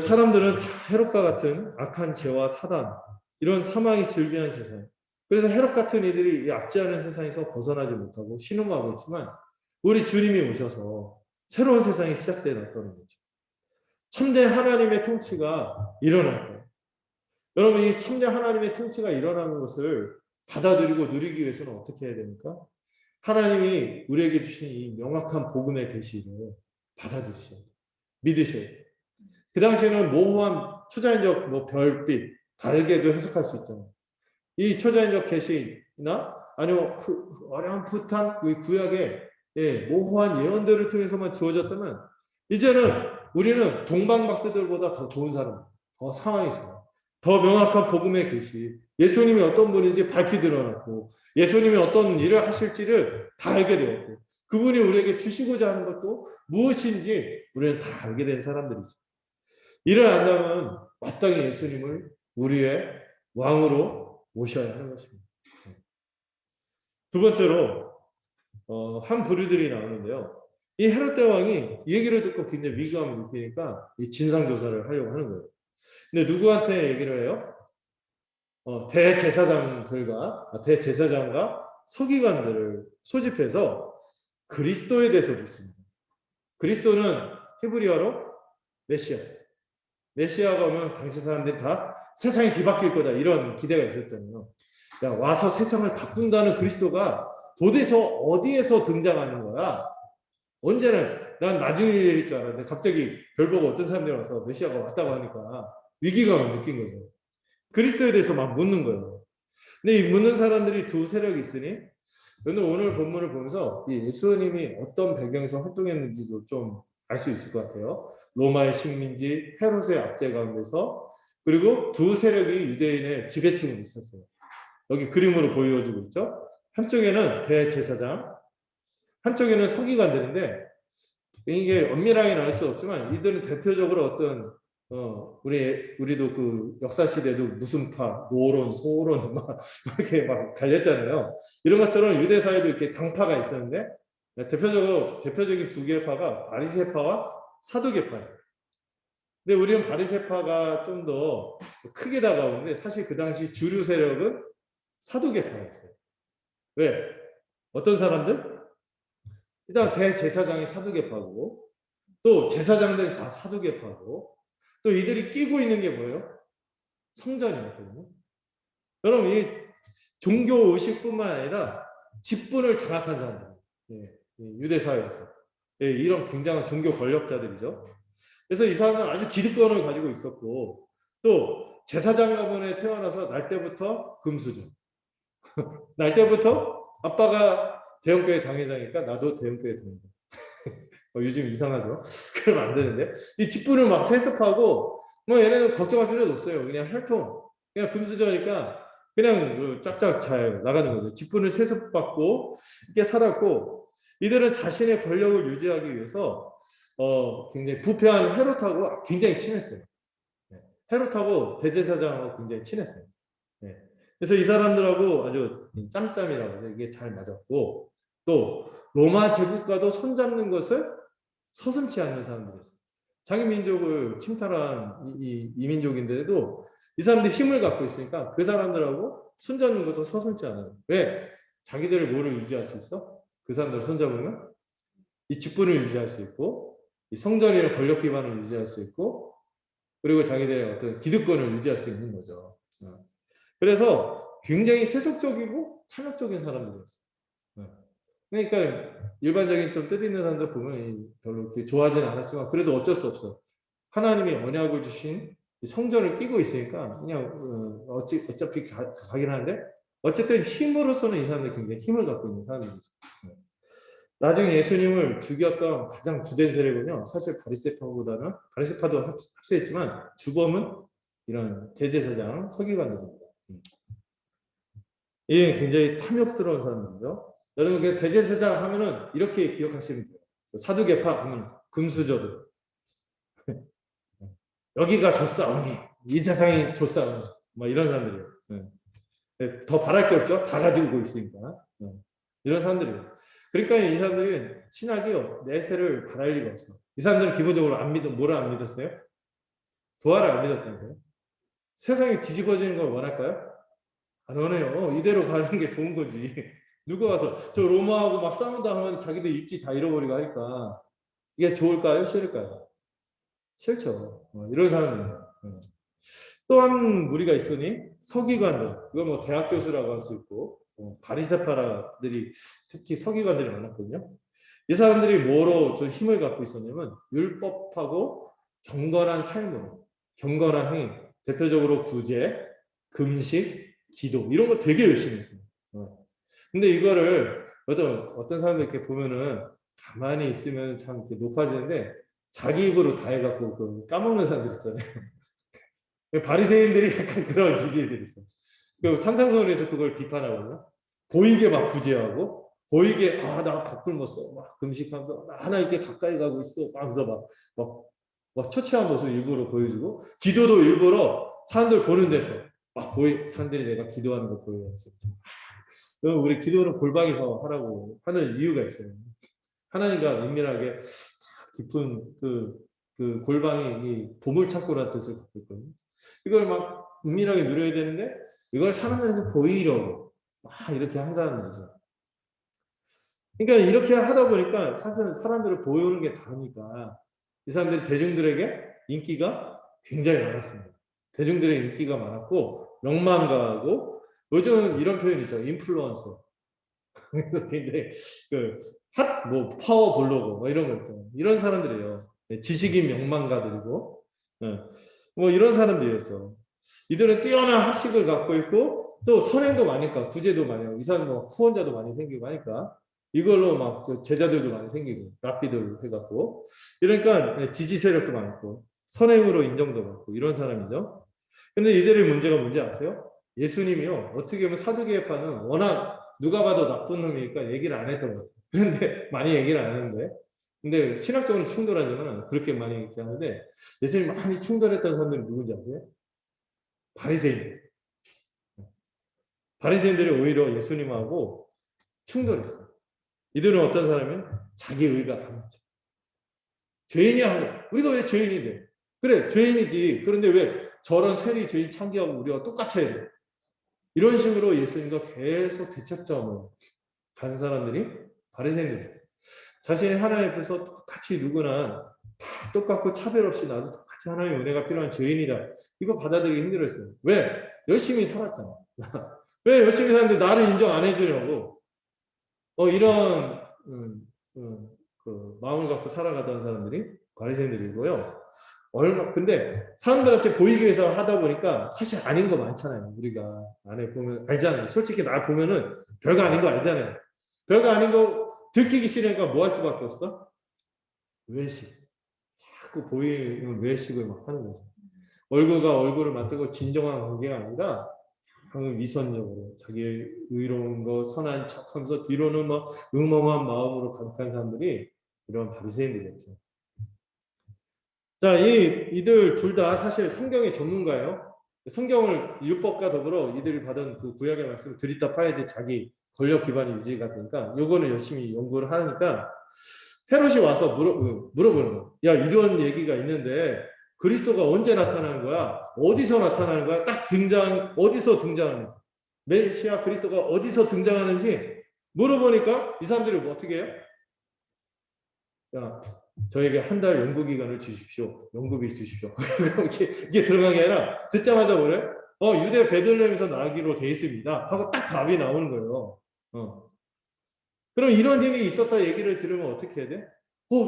[SPEAKER 1] 사람들은 다 헤롯과 같은 악한 죄와 사단, 이런 사망이 즐비한 세상. 그래서 헤롯 같은 이들이 이 악재하는 세상에서 벗어나지 못하고 신음하고 있지만, 우리 주님이 오셔서 새로운 세상이 시작되었다는 거죠. 참된 하나님의 통치가 일어날 거예요. 여러분, 이 참된 하나님의 통치가 일어나는 것을 받아들이고 누리기 위해서는 어떻게 해야 됩니까? 하나님이 우리에게 주신 이 명확한 복음의 계시를 받아들이셔야 돼요. 믿으셔야 돼요. 그 당시에는 모호한 초자연적 별빛, 달개도 해석할 수 있잖아요. 이 초자연적 계시나 아니면 어렴풋한 구약의 모호한 예언들을 통해서만 주어졌다면, 이제는 우리는 동방박사들보다 더 좋은 사람, 더 상황이 좋아요. 더 명확한 복음의 계시, 예수님이 어떤 분인지 밝히 드러났고, 예수님이 어떤 일을 하실지를 다 알게 되었고, 그분이 우리에게 주시고자 하는 것도 무엇인지 우리는 다 알게 된 사람들이죠. 이를 안다면 마땅히 예수님을 우리의 왕으로 모셔야 하는 것입니다. 두 번째로 한 부류들이 나오는데요. 이 헤롯 대왕이 이 얘기를 듣고 굉장히 위기감을 느끼니까 이 진상조사를 하려고 하는 거예요. 근데 누구한테 얘기를 해요? 대제사장과 서기관들을 소집해서 그리스도에 대해서 묻습니다. 그리스도는 히브리어로 메시아. 메시아가 오면 당시 사람들이 다 세상이 뒤바뀔 거다, 이런 기대가 있었잖아요. 야, 와서 세상을 바꾼다는 그리스도가 도대체 어디에서 등장하는 거야? 언제는 난 나중에 일일 줄 알았는데 갑자기 별 보고 어떤 사람들이 와서 메시아가 왔다고 하니까 위기감을 느낀 거죠. 그리스도에 대해서 막 묻는 거예요. 근데 이 묻는 사람들이 두 세력이 있으니, 저는 오늘 본문을 보면서 이 예수님이 어떤 배경에서 활동했는지도 좀 알 수 있을 것 같아요. 로마의 식민지, 헤롯의 압제 가운데서, 그리고 두 세력이 유대인의 지배층으로 있었어요. 여기 그림으로 보여주고 있죠. 한쪽에는 대제사장, 한쪽에는 서기관들인데, 이게 엄밀하게는 알 수 없지만 이들은 대표적으로 어떤 우리도 그 역사 시대도 무슨 파, 노론, 소론 막 이렇게 막 갈렸잖아요. 이런 것처럼 유대 사회도 이렇게 당파가 있었는데, 대표적인 두 개의 파가 바리새파와 사두개파예요. 근데 우리는 바리새파가 좀 더 크게 다가오는데, 사실 그 당시 주류 세력은 사두개파였어요. 왜? 어떤 사람들? 일단 대제사장이 사두개파고, 또 제사장들이 다 사두개파고, 또 이들이 끼고 있는 게 뭐예요? 성전이거든요. 여러분, 이 종교 의식뿐만 아니라 직분을 장악한 사람들, 유대 사회에서 이런 굉장한 종교 권력자들이죠. 그래서 이 사람은 아주 기득권을 가지고 있었고, 또 제사장가문에 태어나서 날 때부터 금수저, 날 때부터 아빠가 대형교회 당회장이니까 나도 대형교회 당회장. 요즘 이상하죠? 그러면 안 되는데. 이 직분을 막 세습하고, 뭐 얘네는 걱정할 필요도 없어요. 그냥 혈통. 그냥 금수저니까 그냥 쫙쫙 잘 나가는 거죠. 직분을 세습받고 이렇게 살았고, 이들은 자신의 권력을 유지하기 위해서 굉장히 부패한 헤롯하고 굉장히 친했어요. 헤롯하고 대제사장하고 굉장히 친했어요. 그래서 이 사람들하고 아주 짬짬이라고 하죠. 이게 잘 맞았고, 또 로마 제국과도 손잡는 것을 서슴지 않는 사람들이었어요. 자기 민족을 침탈한 이민족인데도 이 사람들이 힘을 갖고 있으니까 그 사람들하고 손잡는 것도 서슴지 않아요. 왜? 자기들을 뭐를 유지할 수 있어? 그 사람들을 손잡으면 이 직분을 유지할 수 있고, 이 성전이나 권력 기반을 유지할 수 있고, 그리고 자기들의 어떤 기득권을 유지할 수 있는 거죠. 그래서 굉장히 세속적이고 탐욕적인 사람들이었어요. 그러니까 일반적인 좀 뜻있는 사람들 보면 별로 이렇게 좋아하지는 않았지만, 그래도 어쩔 수 없어. 하나님이 언약을 주신 성전을 끼고 있으니까 그냥 어차피 가긴 하는데, 어쨌든 힘으로서는 이 사람들이 굉장히 힘을 갖고 있는 사람들이죠. 나중에 예수님을 죽였던 가장 주된 세력은요, 사실 바리새파보다는 바리새파도 합세했지만 주범은 이런 대제사장 서기관들입니다. 이게 굉장히 탐욕스러운 사람들이죠. 여러분 그 대제사장 하면은 이렇게 기억하시면 돼요. 사두개파 하면 금수저들. 여기가 좆사오니 이 세상이 좆사오니 뭐 이런 사람들이에요. 네. 더 바랄 게 없죠. 다 가지고 있으니까. 네. 이런 사람들이에요. 그러니까 이 사람들이 신학이요 내세를 바랄 리가 없어. 이 사람들은 기본적으로 뭐를 안 믿었어요? 부활을 안 믿었다는 거예요. 세상이 뒤집어지는 걸 원할까요? 안 원해요. 이대로 가는 게 좋은 거지. 누가 와서 저 로마하고 막 싸운다 하면 자기들 입지 다 잃어버리고 하니까 이게 좋을까요? 싫을까요? 싫죠. 이런 사람이에요. 또한 무리가 있으니 서기관들, 이건 뭐 대학 교수라고 할 수 있고 바리새파라들이 특히 서기관들이 많았거든요. 이 사람들이 뭐로 좀 힘을 갖고 있었냐면 율법하고 경건한 삶으로, 경건한 행위, 대표적으로 구제, 금식, 기도 이런 거 되게 열심히 했어요. 근데 이거를 어떤 사람들 이렇게 보면은 가만히 있으면 참 이렇게 높아지는데 자기 입으로 다 해갖고 그 까먹는 사람들 있잖아요. 바리새인들이 약간 그런 기질들이 있어요. 그 산상선에서 그걸 비판하거든요. 보이게 막 구제하고 보이게 나 밥 굶었어 막 금식하면서 나 하나 이렇게 가까이 가고 있어 하면서 막 초췌한 모습 일부러 보여주고 기도도 일부러 사람들 보는 데서 막 사람들이 내가 기도하는 거 보여야지. 우리 기도는 골방에서 하라고 하는 이유가 있어요. 하나님과 은밀하게 깊은 그 골방이 이 보물창고라는 뜻을 갖고 있거든요. 이걸 막 은밀하게 누려야 되는데 이걸 사람들한테 보이려고 막 이렇게 한다는 거죠. 그러니까 이렇게 하다 보니까 사실은 사람들을 보여오는 게 다니까 이 사람들이 대중들에게 인기가 굉장히 많았습니다. 대중들의 인기가 많았고 명망가하고 요즘 이런 표현 있죠. 인플루언서. 굉장히 뭐 파워 블로거 뭐 이런 거 있잖아요. 이런 사람들이에요. 지식인 명망가들이고 뭐 이런 사람들이었죠. 이들은 뛰어난 학식을 갖고 있고 또 선행도 많으니까 구제도 많이 하고 이 사람 뭐 후원자도 많이 생기고 하니까 이걸로 막 제자들도 많이 생기고 랍비들 해갖고 이러니까 지지 세력도 많고 선행으로 인정도 받고 이런 사람이죠. 근데 이들의 문제가 뭔지 아세요? 예수님이요 어떻게 보면 사두개파는 워낙 누가 봐도 나쁜 놈이니까 얘기를 안 했던 것 같아요. 그런데 많이 얘기를 안 했는데 근데 신학적으로 충돌하지만 그렇게 많이 얘기하는데 예수님 많이 충돌했던 사람들이 누군지 아세요? 바리새인들. 바리새인들이 오히려 예수님하고 충돌했어요. 이들은 어떤 사람이면 자기 의가 강하죠. 죄인이 한 거. 우리가 왜 죄인이 돼? 그래, 죄인이지. 그런데 왜 저런 세리 죄인 창기하고 우리가 똑같아야 돼? 이런 식으로 예수님과 계속 대척점을 간 사람들이 바리새인들. 자신이 하나님 앞에서 똑같이 누구나 다 똑같고 차별 없이 나도 똑같이 하나님의 은혜가 필요한 죄인이다. 이거 받아들이기 힘들었어요. 왜? 열심히 살았잖아. 왜 열심히 사는데 나를 인정 안 해주려고 이런 그 마음을 갖고 살아가던 사람들이 바리새인들이고요. 근데 사람들한테 보이기 위해서 하다 보니까 사실 아닌 거 많잖아요. 우리가 안에 보면 알잖아요. 솔직히 나 보면은 별거 아닌 거 알잖아요. 별거 아닌 거 들키기 싫으니까 뭐 할 수밖에 없어? 외식. 자꾸 보이는 외식을 막 하는 거죠. 얼굴과 얼굴을 맞대고 진정한 관계가 아니라 방금 위선적으로 자기 의로운 거 선한 척하면서 뒤로는 막 음험한 마음으로 가득한 사람들이 이런 바리새인들이었죠. 자, 이들 둘 다 사실 성경의 전문가예요. 성경을 율법과 더불어 이들이 받은 그 구약의 말씀을 들이다 파야지 자기 권력 기반이 유지가 되니까 요거는 열심히 연구를 하니까 헤롯이 와서 물어보는 거야. 야, 이런 얘기가 있는데 그리스도가 언제 나타나는 거야? 어디서 나타나는 거야? 어디서 등장하는지. 메시아 그리스도가 어디서 등장하는지 물어보니까 이 사람들이 뭐 어떻게 해요? 야, 저에게 한 달 연구 기간을 주십시오. 연구비 주십시오. 이게 들어간 게 아니라 듣자마자 뭐래? 유대 베들레헴에서 나기로 돼 있습니다. 하고 딱 답이 나오는 거예요. 그럼 이런 일이 있었다 얘기를 들으면 어떻게 해야 돼?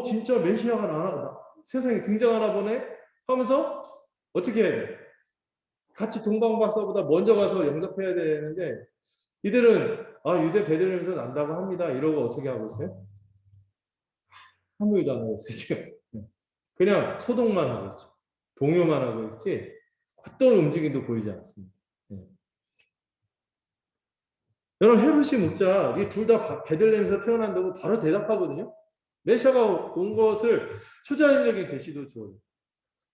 [SPEAKER 1] 진짜 메시아가 세상에 등장하나 보네? 하면서 어떻게 해야 돼? 같이 동방박사보다 먼저 가서 영접해야 되는데 이들은 유대 베들레헴에서 난다고 합니다. 이러고 어떻게 하고 있어요? 아무 일도 안 하고 있어요, 지금. 그냥 소독만 하고 있죠. 동요만 하고 있지, 어떤 움직임도 보이지 않습니다. 여러분, 헤롯이 묻자, 이 둘 다 베들레헴에서 태어난다고 바로 대답하거든요. 메시아가 온 것을 초자연적인 계시도 주어요.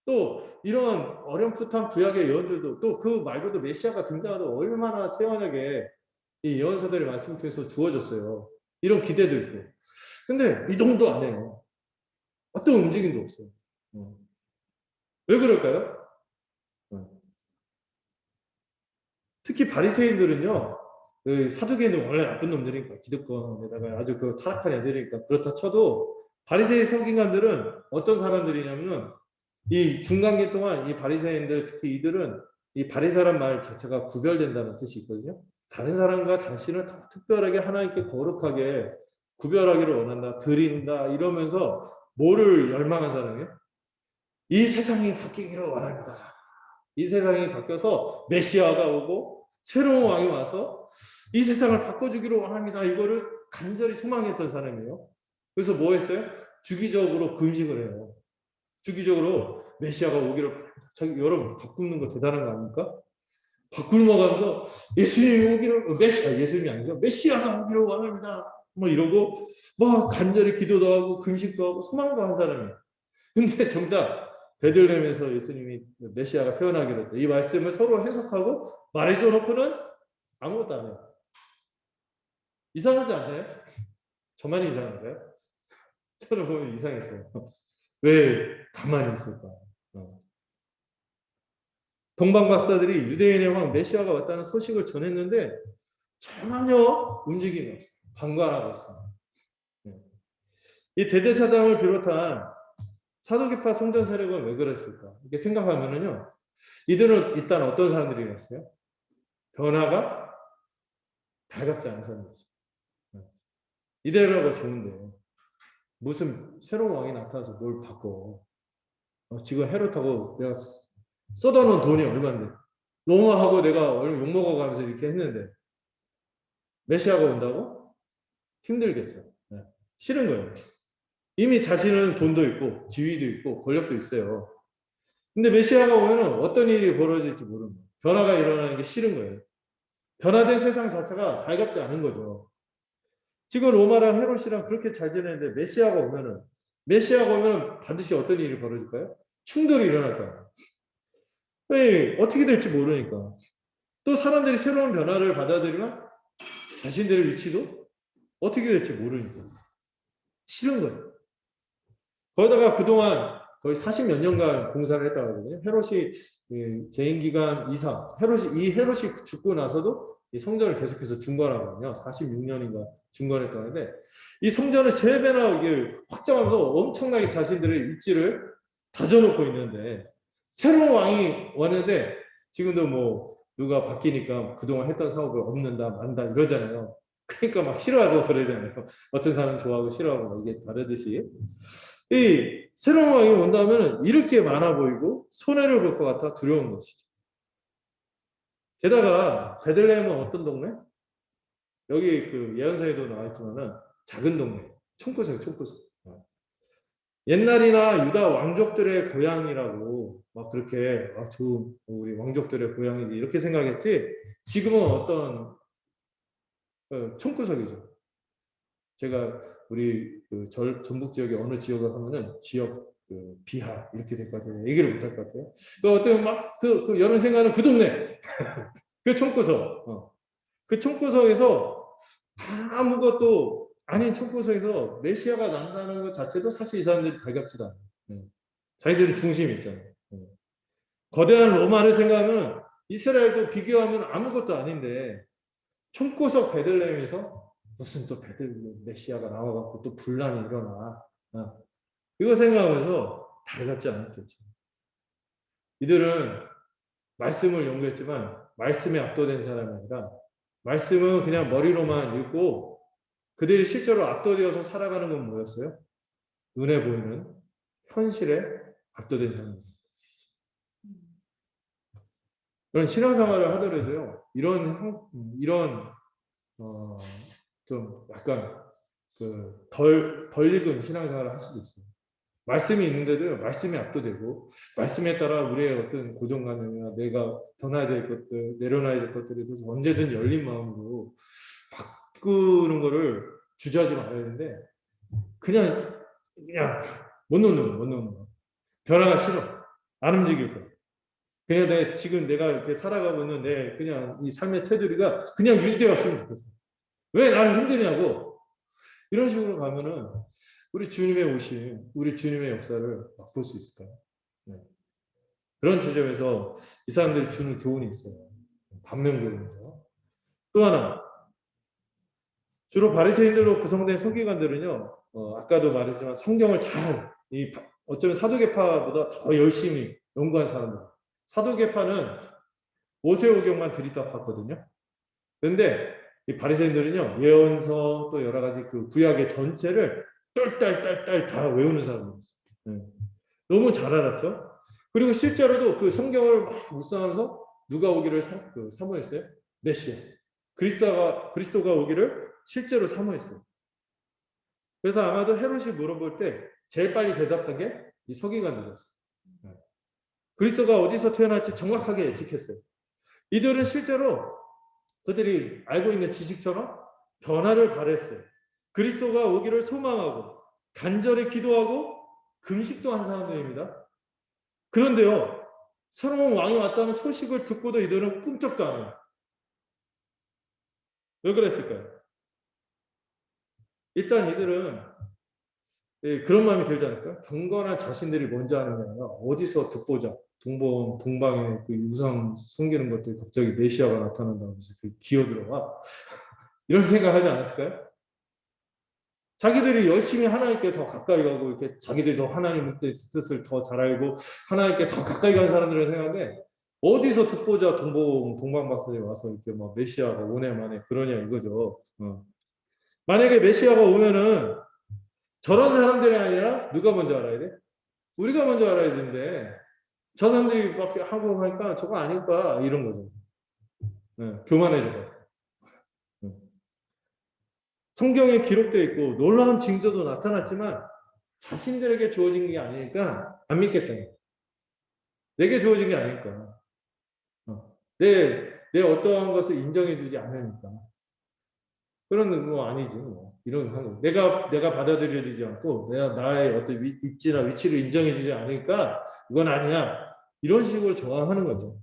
[SPEAKER 1] 또 이런 어렴풋한 구약의 예언들도 또 그 말고도 메시아가 등장하도 얼마나 세원하게 이 예언서들의 말씀 통해서 주어졌어요. 이런 기대도 있고. 근데 이동도 안 해요. 어떤 움직임도 없어요. 왜 그럴까요? 특히 바리새인들은요, 그 사두개인들 원래 나쁜 놈들이니까 기득권에다가 아주 그 타락한 애들이니까 그렇다 쳐도 바리새인 서기관들은 어떤 사람들이냐면은 이 중간기 동안 이 바리새인들 특히 이들은 이 바리사란 말 자체가 구별된다는 뜻이 있거든요. 다른 사람과 자신을 다 특별하게 하나님께 거룩하게 구별하기를 원한다, 드린다 이러면서 뭐를 열망한 사람이에요? 이 세상이 바뀌기를 원합니다. 이 세상이 바뀌어서 메시아가 오고 새로운 왕이 와서 이 세상을 바꿔주기를 원합니다. 이거를 간절히 소망했던 사람이에요. 그래서 뭐 했어요? 주기적으로 금식을 해요. 주기적으로 메시아가 오기를 바랍니다. 여러분, 바꾸는 거 대단한 거 아닙니까? 바꾸면서 예수님이 오기를, 예수님이 아니죠. 메시아가 오기를 원합니다. 뭐 이러고, 뭐 간절히 기도도 하고, 금식도 하고, 소망도 한 사람이에요. 근데 정작 베들레헴에서 예수님이 메시아가 태어나기로 했다. 이 말씀을 서로 해석하고 말해줘 놓고는 아무것도 안 해요. 이상하지 않나요? 저만 이상한가요? 저는 보면 이상했어요. 왜 가만히 있을까? 동방 박사들이 유대인의 왕 메시아가 왔다는 소식을 전했는데 전혀 움직임이 없어요. 방관하고 있습니다. 이 대제사장을 비롯한 사도계파 성전 세력은 왜 그랬을까? 이렇게 생각하면은요, 이들은 일단 어떤 사람들이었어요? 변화가 달갑지 않은 사람이었어요. 이대로가 좋은데 무슨 새로운 왕이 나타나서 뭘 바꿔? 지금 헤롯하고 내가 쏟아놓은 돈이 얼마인데 로마하고 내가 얼마 욕먹어가면서 이렇게 했는데 메시아가 온다고? 힘들겠죠. 싫은 거예요. 이미 자신은 돈도 있고 지위도 있고 권력도 있어요. 근데 메시아가 오면은 어떤 일이 벌어질지 모르는 거예요. 변화가 일어나는 게 싫은 거예요. 변화된 세상 자체가 달갑지 않은 거죠. 지금 로마랑 헤롯이랑 그렇게 잘 지내는데 메시아가 오면 반드시 어떤 일이 벌어질까요? 충돌이 일어날 거예요. 왜 어떻게 될지 모르니까. 또 사람들이 새로운 변화를 받아들이면 자신들의 위치도 어떻게 될지 모르니까 싫은 거예요. 거기다가 그동안 거의 40몇 년간 공사를 했다고 하거든요. 헤롯이 재임 기간 이상, 헤롯이 죽고 나서도 이 성전을 계속해서 중건하거든요. 46년인가 중건했다고 하는데 이 성전을 3배나 확장하면서 엄청나게 자신들의 입지를 다져놓고 있는데 새로운 왕이 왔는데 지금도 뭐 누가 바뀌니까 그동안 했던 사업을 없는다 만다 이러잖아요. 그러니까 막 싫어하고 그러잖아요. 어떤 사람은 좋아하고 싫어하고 이게 다르듯이 이 새로운 왕이 온다면 이렇게 많아 보이고 손해를 볼 것 같아 두려운 것이죠. 게다가 베들레헴은 어떤 동네? 여기 그 예언서에도 나와 있지만은 작은 동네, 총구석이에요, 총구석. 옛날이나 유다 왕족들의 고향이라고 막 그렇게 좋은 우리 왕족들의 고향이지 이렇게 생각했지. 지금은 어떤 총구석이죠. 제가 우리 그 전북 지역의 어느 지역을 하면은 지역 그 비하 이렇게 될 것 같아요. 얘기를 못 할 것 같아요. 그 어떤 막 그 여러분 생각하는 그 동네 그 총구석 그 총구석에서 아무것도 아닌 총구석에서 메시아가 난다는 것 자체도 사실 이 사람들이 달갑지도 않아요. 자기들은 중심이 있잖아요. 거대한 로마를 생각하면 이스라엘도 비교하면 아무것도 아닌데 총구석 베들레헴에서 무슨 또 메시아가 나와갖고 또 분란이 일어나. 이거 생각하면서 달갑지 않았겠죠. 이들은 말씀을 연구했지만 말씀에 압도된 사람이 아니라 말씀은 그냥 머리로만 읽고 그들이 실제로 압도되어서 살아가는 건 뭐였어요? 눈에 보이는 현실에 압도된 사람입니다. 그런 신앙생활을 하더라도요. 이런 좀 약간 덜 익은 신앙생활을 할 수도 있어요. 말씀이 있는데도 말씀이 압도되고 말씀에 따라 우리의 어떤 고정관념이나 내가 변화해야 될 것들, 내려놔야 될 것들에 대해서 언제든 열린 마음으로 바꾸는 거를 주저하지 말아야 되는데 그냥 못 놓는 거. 변화가 싫어. 안 움직일 거야. 그냥 지금 내가 이렇게 살아가고 있는 내 그냥 이 삶의 테두리가 그냥 유지되어 왔으면 좋겠어. 왜 나는 힘드냐고. 이런 식으로 가면은 우리 주님의 오심, 우리 주님의 역사를 맛볼 수 있을까요? 네. 그런 지점에서 이 사람들이 주는 교훈이 있어요. 반면 교훈이죠. 또 하나, 주로 바리새인들로 구성된 서기관들은요, 아까도 말했지만 성경을 어쩌면 사도계파보다 더 열심히 연구한 사람들. 사도계파는 모세오경만 들이다 팠거든요. 그런데 이 바리새인들은요, 예언서 또 여러 가지 그 구약의 전체를 똘똘똘똘 다 외우는 사람들이었어요. 네. 너무 잘 알았죠. 그리고 실제로도 그 성경을 막 묵상하면서 누가 오기를 사모했어요? 메시아. 그리스도가 오기를 실제로 사모했어요. 그래서 아마도 헤롯이 물어볼 때 제일 빨리 대답한 게 이 서기관들이었어요. 그리스도가 어디서 태어날지 정확하게 예측했어요. 이들은 실제로 그들이 알고 있는 지식처럼 변화를 바랬어요. 그리스도가 오기를 소망하고 간절히 기도하고 금식도 한 사람들입니다. 그런데요, 새로운 왕이 왔다는 소식을 듣고도 이들은 꿈쩍도 안 해요. 왜 그랬을까요? 일단 이들은 그런 마음이 들지 않을까요? 경건한 자신들이 먼저 하는 게 아니라 어디서 듣보자, 동방에 그 우상 섬기는 것들이 갑자기 메시아가 나타난다고 해서 기어들어가 이런 생각하지 않았을까요? 자기들이 열심히 하나님께 더 가까이 가고 이렇게 자기들이 더 하나님의 뜻을 더 잘 알고 하나님께 더 가까이 가는 사람들을 생각하는데 어디서 듣보자 동방박사들이 와서 이렇게 막 메시아가 오네 마네 그러냐 이거죠. 만약에 메시아가 오면은 저런 사람들이 아니라 누가 먼저 알아야 돼? 우리가 먼저 알아야 되는데 저 사람들이 막 하고 하니까 저거 아닐까 이런 거죠. 교만해져요. 성경에 기록되어 있고 놀라운 징조도 나타났지만 자신들에게 주어진 게 아니니까 안 믿겠다. 내게 주어진 게 아니니까. 내 어떠한 것을 인정해주지 않으니까. 그런 거 아니지. 뭐. 이런 거. 내가 받아들여지지 않고 나의 어떤 입지나 위치를 인정해주지 않으니까 이건 아니야. 이런 식으로 저항하는 거죠.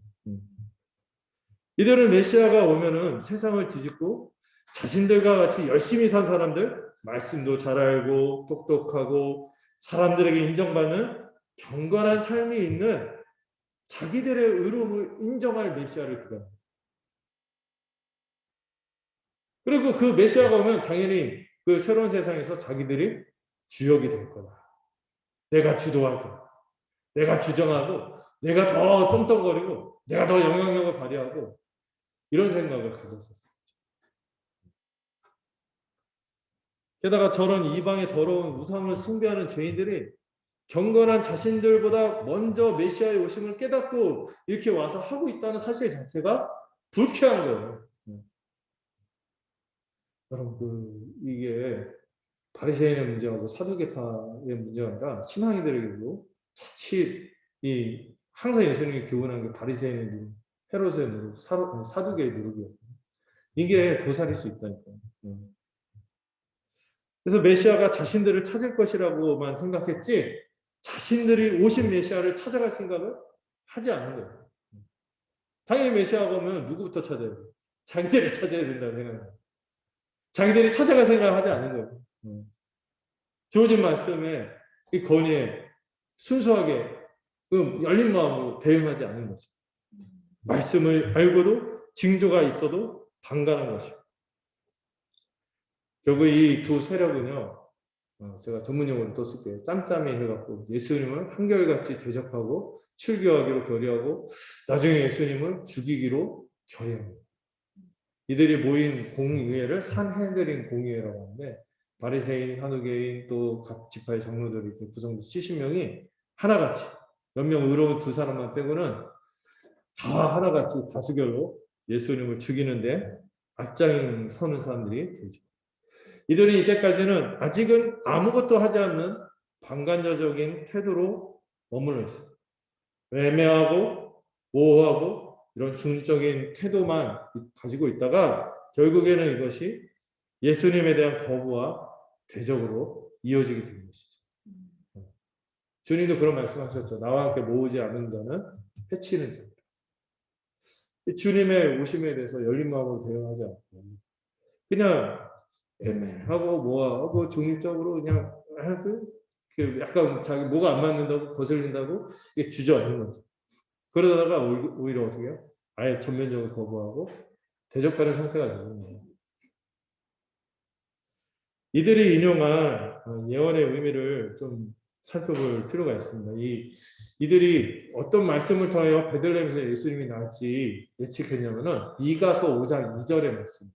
[SPEAKER 1] 이들은 메시아가 오면은 세상을 뒤집고 자신들과 같이 열심히 산 사람들, 말씀도 잘 알고 똑똑하고 사람들에게 인정받는 경건한 삶이 있는 자기들의 의로움을 인정할 메시아를 기다립니다. 그리고 그 메시아가 오면 당연히 그 새로운 세상에서 자기들이 주역이 될 거다. 내가 주도할 거다. 내가 주정하고 내가 더 떵떵거리고 내가 더 영향력을 발휘하고 이런 생각을 가졌었어요. 게다가 저런 이방의 더러운 우상을 숭배하는 죄인들이 경건한 자신들보다 먼저 메시아의 오심을 깨닫고 이렇게 와서 하고 있다는 사실 자체가 불쾌한 거예요. 여러분 이게 바리새인의 문제하고 사두개파의 문제가 아니라 신앙이들에게도 자칫 항상 예수님이 교훈한 게 바리새인의 누룩, 헤롯의 누룩, 사두개의 누룩이었거든요. 이게 도살일 수 있다니까요. 그래서 메시아가 자신들을 찾을 것이라고만 생각했지 자신들이 오신 메시아를 찾아갈 생각을 하지 않는 거예요. 당연히 메시아가 오면 누구부터 찾아야 돼요? 자기들을 찾아야 된다고 생각해요. 자기들이 찾아갈 생각을 하지 않는 거예요. 주어진 말씀에 이 건의에 순수하게 열린 마음으로 대응하지 않는 거죠. 말씀을 알고도 징조가 있어도 방관한 것이요. 결국 이 두 세력은요. 제가 전문용어를 또 쓸게요. 짬짬이 해갖고 예수님을 한결같이 대적하고 출교하기로 결의하고 나중에 예수님을 죽이기로 결의합니다. 이들이 모인 공의회를 산헤드린 공의회라고 하는데 바리새인, 사두개인 또 각 지파의 장로들이 구성된 70명이 하나같이 몇 명 의로운 두 사람만 빼고는 다 하나같이 다수결로 예수님을 죽이는데 앞장서는 사람들이 되죠. 이들이 이때까지는 아직은 아무것도 하지 않는 방관자적인 태도로 머물러 있어요. 애매하고 모호하고 이런 중립적인 태도만 가지고 있다가 결국에는 이것이 예수님에 대한 거부와 대적으로 이어지게 되는 것이죠. 주님도 그런 말씀하셨죠. 나와 함께 모으지 않는 자는 해치는 자. 주님의 오심에 대해서 열린 마음으로 대응하지 않고 그냥 애매하고 모호하고 중립적으로 그냥 약간 자기 뭐가 안 맞는다고 거슬린다고 이게 주저앉는 거죠. 그러다가 오히려 어떻게 해요? 아예 전면적으로 거부하고 대적하는 상태가 되는 거예요. 이들이 인용한 예언의 의미를 좀 살펴볼 필요가 있습니다. 이들이 어떤 말씀을 통하여 베들레헴에서 예수님이 나올지 예측했냐면은 이가서 5장 2절의 말씀.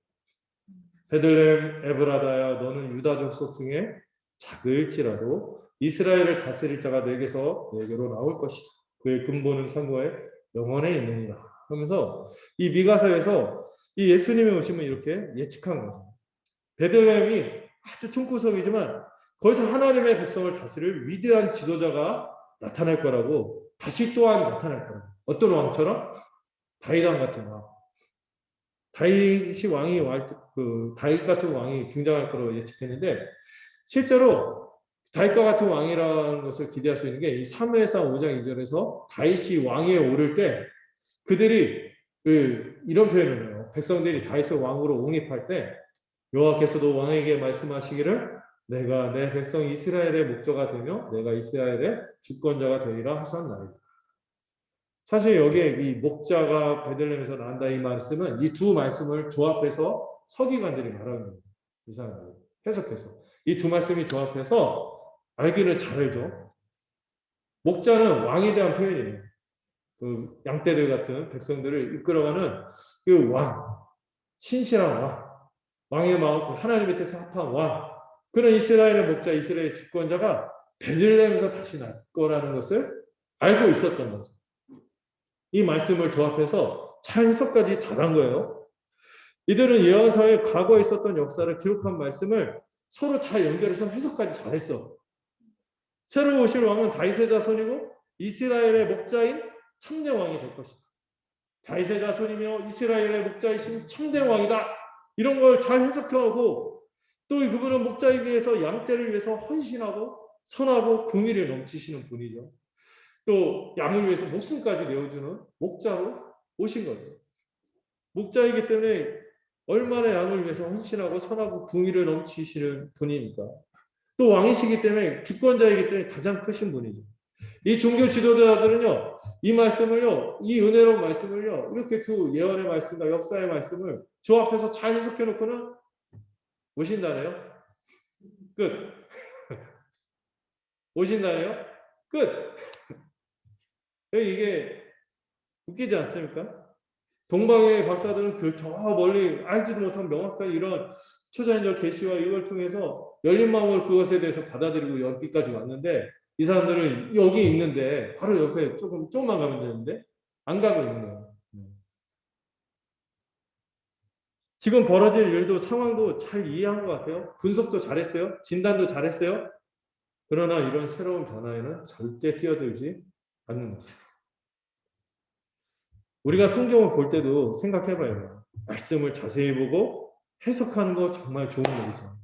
[SPEAKER 1] 베들레헴 에브라다야 너는 유다 족속 중에 작을지라도 이스라엘을 다스릴 자가 내게로 나올 것이다. 그의 근본은 상고에 영원에 있느니라. 하면서 이 미가서에서 이 예수님이 오시면 이렇게 예측한 거죠. 베들레헴이 아주 총구석이지만 거기서 하나님의 백성을 다스릴 위대한 지도자가 나타날 거라고 다시 또한 나타날 거라고. 어떤 왕처럼? 다윗 왕 같은 왕. 다윗이 왕이 다윗 같은 왕이 등장할 거라고 예측했는데 실제로 다윗과 같은 왕이라는 것을 기대할 수 있는 게 이 사무엘상 5장 2절에서 다윗이 왕위에 오를 때 그들이 이런 표현을 해요. 백성들이 다윗을 왕으로 옹립할 때 여호와께서도 왕에게 말씀하시기를 내가 내 백성 이스라엘의 목자가 되며 내가 이스라엘의 주권자가 되리라 하셨나이다. 사실 여기에 이 목자가 베들레헴에서 난다 이 말씀은 이 두 말씀을 조합해서 서기관들이 말하는 거예요. 이 사람들 해석해서 이 두 말씀이 조합해서 알기는 잘 알죠. 목자는 왕에 대한 표현이에요. 그 양떼들 같은 백성들을 이끌어가는 그 왕, 신실한 왕, 왕의 마음, 하나님의 뜻에 합한 왕, 그런 이스라엘의 목자, 이스라엘의 주권자가 베들레헴에서 다시 날 거라는 것을 알고 있었던 거죠. 이 말씀을 조합해서 잘 해석까지 잘한 거예요. 이들은 예언서에 과거에 있었던 역사를 기록한 말씀을 서로 잘 연결해서 해석까지 잘했어. 새로 오실 왕은 다윗의 자손이고 이스라엘의 목자인 참된 왕이 될 것이다. 다윗의 자손이며 이스라엘의 목자이신 참된 왕이다. 이런 걸 잘 해석하고 또 그분은 목자이기 위해서 양떼를 위해서 헌신하고 선하고 긍휼이 넘치시는 분이죠. 또 양을 위해서 목숨까지 내어주는 목자로 오신 거죠. 목자이기 때문에 얼마나 양을 위해서 헌신하고 선하고 긍휼을 넘치시는 분이니까. 또 왕이시기 때문에 주권자이기 때문에 가장 크신 분이죠. 이 종교 지도자들은요, 이 말씀을요, 이 은혜로운 말씀을요, 이렇게 두 예언의 말씀과 역사의 말씀을 조합해서 잘 해석해 놓고는 오신다네요. 끝. 오신다네요. 끝. 이게 웃기지 않습니까? 동방의 박사들은 저 멀리 알지도 못한 명확한 이런 초자연적 계시와 이걸 통해서 열린 마음으로 그것에 대해서 받아들이고 여기까지 왔는데 이 사람들은 여기 있는데 바로 옆에 조금만 가면 되는데 안 가고 있는 거예요. 지금 벌어질 일도 상황도 잘 이해한 것 같아요. 분석도 잘했어요. 진단도 잘했어요. 그러나 이런 새로운 변화에는 절대 뛰어들지 않는 것입니다. 우리가 성경을 볼 때도 생각해봐요. 말씀을 자세히 보고 해석하는 거 정말 좋은 일이죠.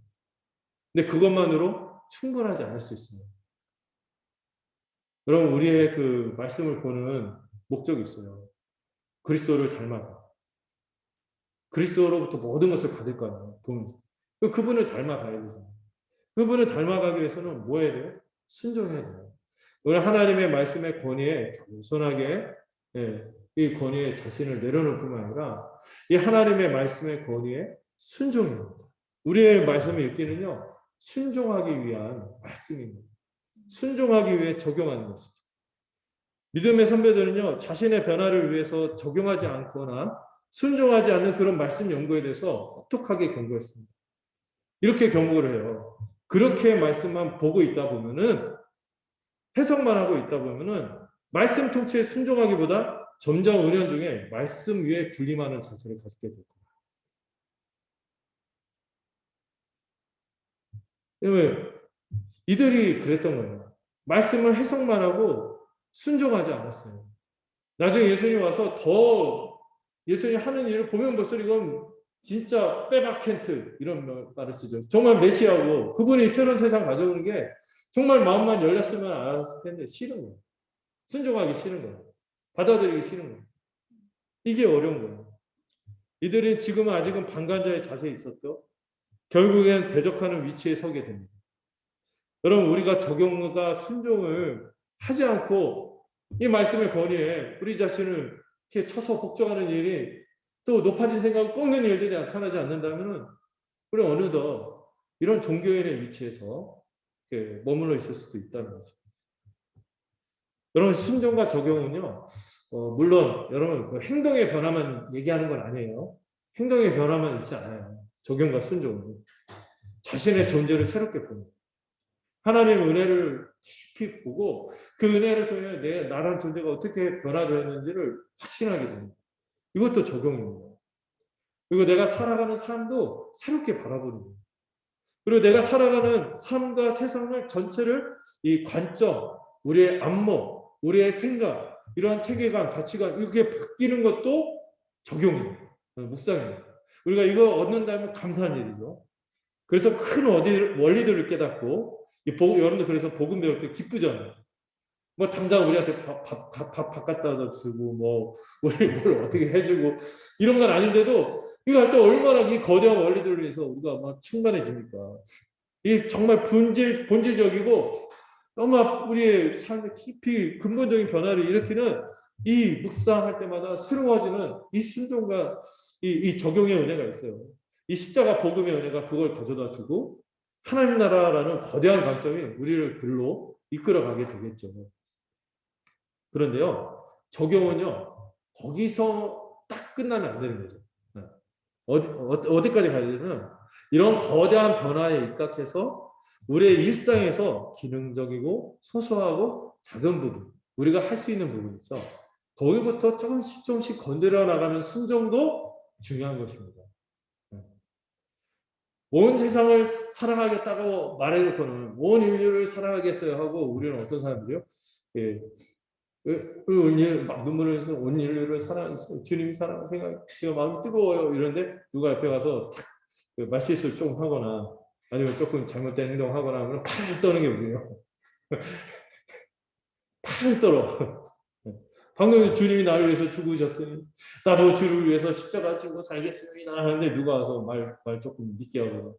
[SPEAKER 1] 근데 그것만으로 충분하지 않을 수 있습니다. 여러분, 우리의 그 말씀을 보는 목적이 있어요. 그리스도를 닮아가. 그리스도로부터 모든 것을 받을 거예요. 보면서. 그분을 닮아가야 되잖아요. 그분을 닮아가기 위해서는 뭐 해야 돼요? 순종해야 돼요. 우리 하나님의 말씀의 권위에 겸손하게 이 권위에 자신을 내려놓을 뿐만 아니라 이 하나님의 말씀의 권위에 순종해야 합니다. 우리의 말씀을 읽기는요. 순종하기 위한 말씀입니다. 순종하기 위해 적용하는 것이죠. 믿음의 선배들은요. 자신의 변화를 위해서 적용하지 않거나 순종하지 않는 그런 말씀 연구에 대해서 혹독하게 경고했습니다. 이렇게 경고를 해요. 그렇게 말씀만 보고 있다 보면은 해석만 하고 있다 보면은 말씀 통치에 순종하기보다 점점 은연중에 말씀 위에 군림하는 자세를 가지게 될 겁니다. 왜냐면 이들이 그랬던 거예요. 말씀을 해석만 하고 순종하지 않았어요. 나중에 예수님 와서 더 예수님 하는 일을 보면 볼수록 이건 진짜 빼박켄트 이런 말을 쓰죠. 정말 메시아고 그분이 새로운 세상 가져오는 게 정말 마음만 열렸으면 알았을 텐데 싫은 거예요. 순종하기 싫은 거예요. 받아들이기 싫은 거예요. 이게 어려운 거예요. 이들이 지금은 아직은 방관자의 자세에 있었죠. 결국엔 대적하는 위치에 서게 됩니다. 여러분 우리가 적용과 순종을 하지 않고 이 말씀의 권위에 우리 자신을 이렇게 쳐서 복종하는 일이 또 높아진 생각을 꺾는 일들이 나타나지 않는다면 우리 어느덧 이런 종교인의 위치에서 머물러 있을 수도 있다는 거죠. 여러분 순종과 적용은요. 물론 여러분 그 행동의 변화만 얘기하는 건 아니에요. 행동의 변화만 있지 않아요. 적용과 순종은 자신의 존재를 새롭게 보는 하나님의 은혜를 깊이 보고 그 은혜를 통해 내 나라는 존재가 어떻게 변화되었는지를 확신하게 됩니다. 이것도 적용입니다. 그리고 내가 살아가는 삶도 새롭게 바라보는 거예요. 그리고 내가 살아가는 삶과 세상을 전체를 이 관점, 우리의 안목, 우리의 생각, 이런 세계관, 가치관 이렇게 바뀌는 것도 적용입니다. 묵상입니다. 우리가 이거 얻는다면 감사한 일이죠. 그래서 큰 원리들을 깨닫고 여러분들 그래서 복음 배울 때 기쁘잖아요. 뭐 당장 우리한테 밥 갖다 주고 뭐 우리 뭘 어떻게 해주고 이런 건 아닌데도 이거 할 때 얼마나 이 거대한 원리들을 위해서 우리가 막 충만해집니까? 이 정말 본질적이고 너무 우리의 삶에 깊이 근본적인 변화를 일으키는 이 묵상할 때마다 새로워지는 이 순종과 이 적용의 은혜가 있어요. 이 십자가 복음의 은혜가 그걸 가져다 주고 하나님 나라라는 거대한 관점이 우리를 글로 이끌어가게 되겠죠. 그런데요, 적용은요, 거기서 딱 끝나면 안 되는 거죠. 어디까지 가야 되냐면, 이런 거대한 변화에 입각해서 우리의 일상에서 기능적이고 소소하고 작은 부분, 우리가 할 수 있는 부분 있죠. 거기부터 조금씩 건드려 나가는 순종도 중요한 것입니다. 온 세상을 사랑하겠다고 말해놓고는 온 인류를 사랑하겠어요 하고 우리는 어떤 사람들이요? 예. 막 눈물을 흘려서 온 인류를 사랑했어요. 주님 사랑 생각 제가 마음이 뜨거워요. 이런데 누가 옆에 가서 말실수를 조금 하거나 아니면 조금 잘못된 행동하거나 하면 팔을 떠는 게 우리예요. 팔을 떨어. 방금 주님이 나를 위해서 죽으셨으니 나도 주를 위해서 십자가 지고 살겠습니다 하는데 누가 와서 말 조금 믿게 하고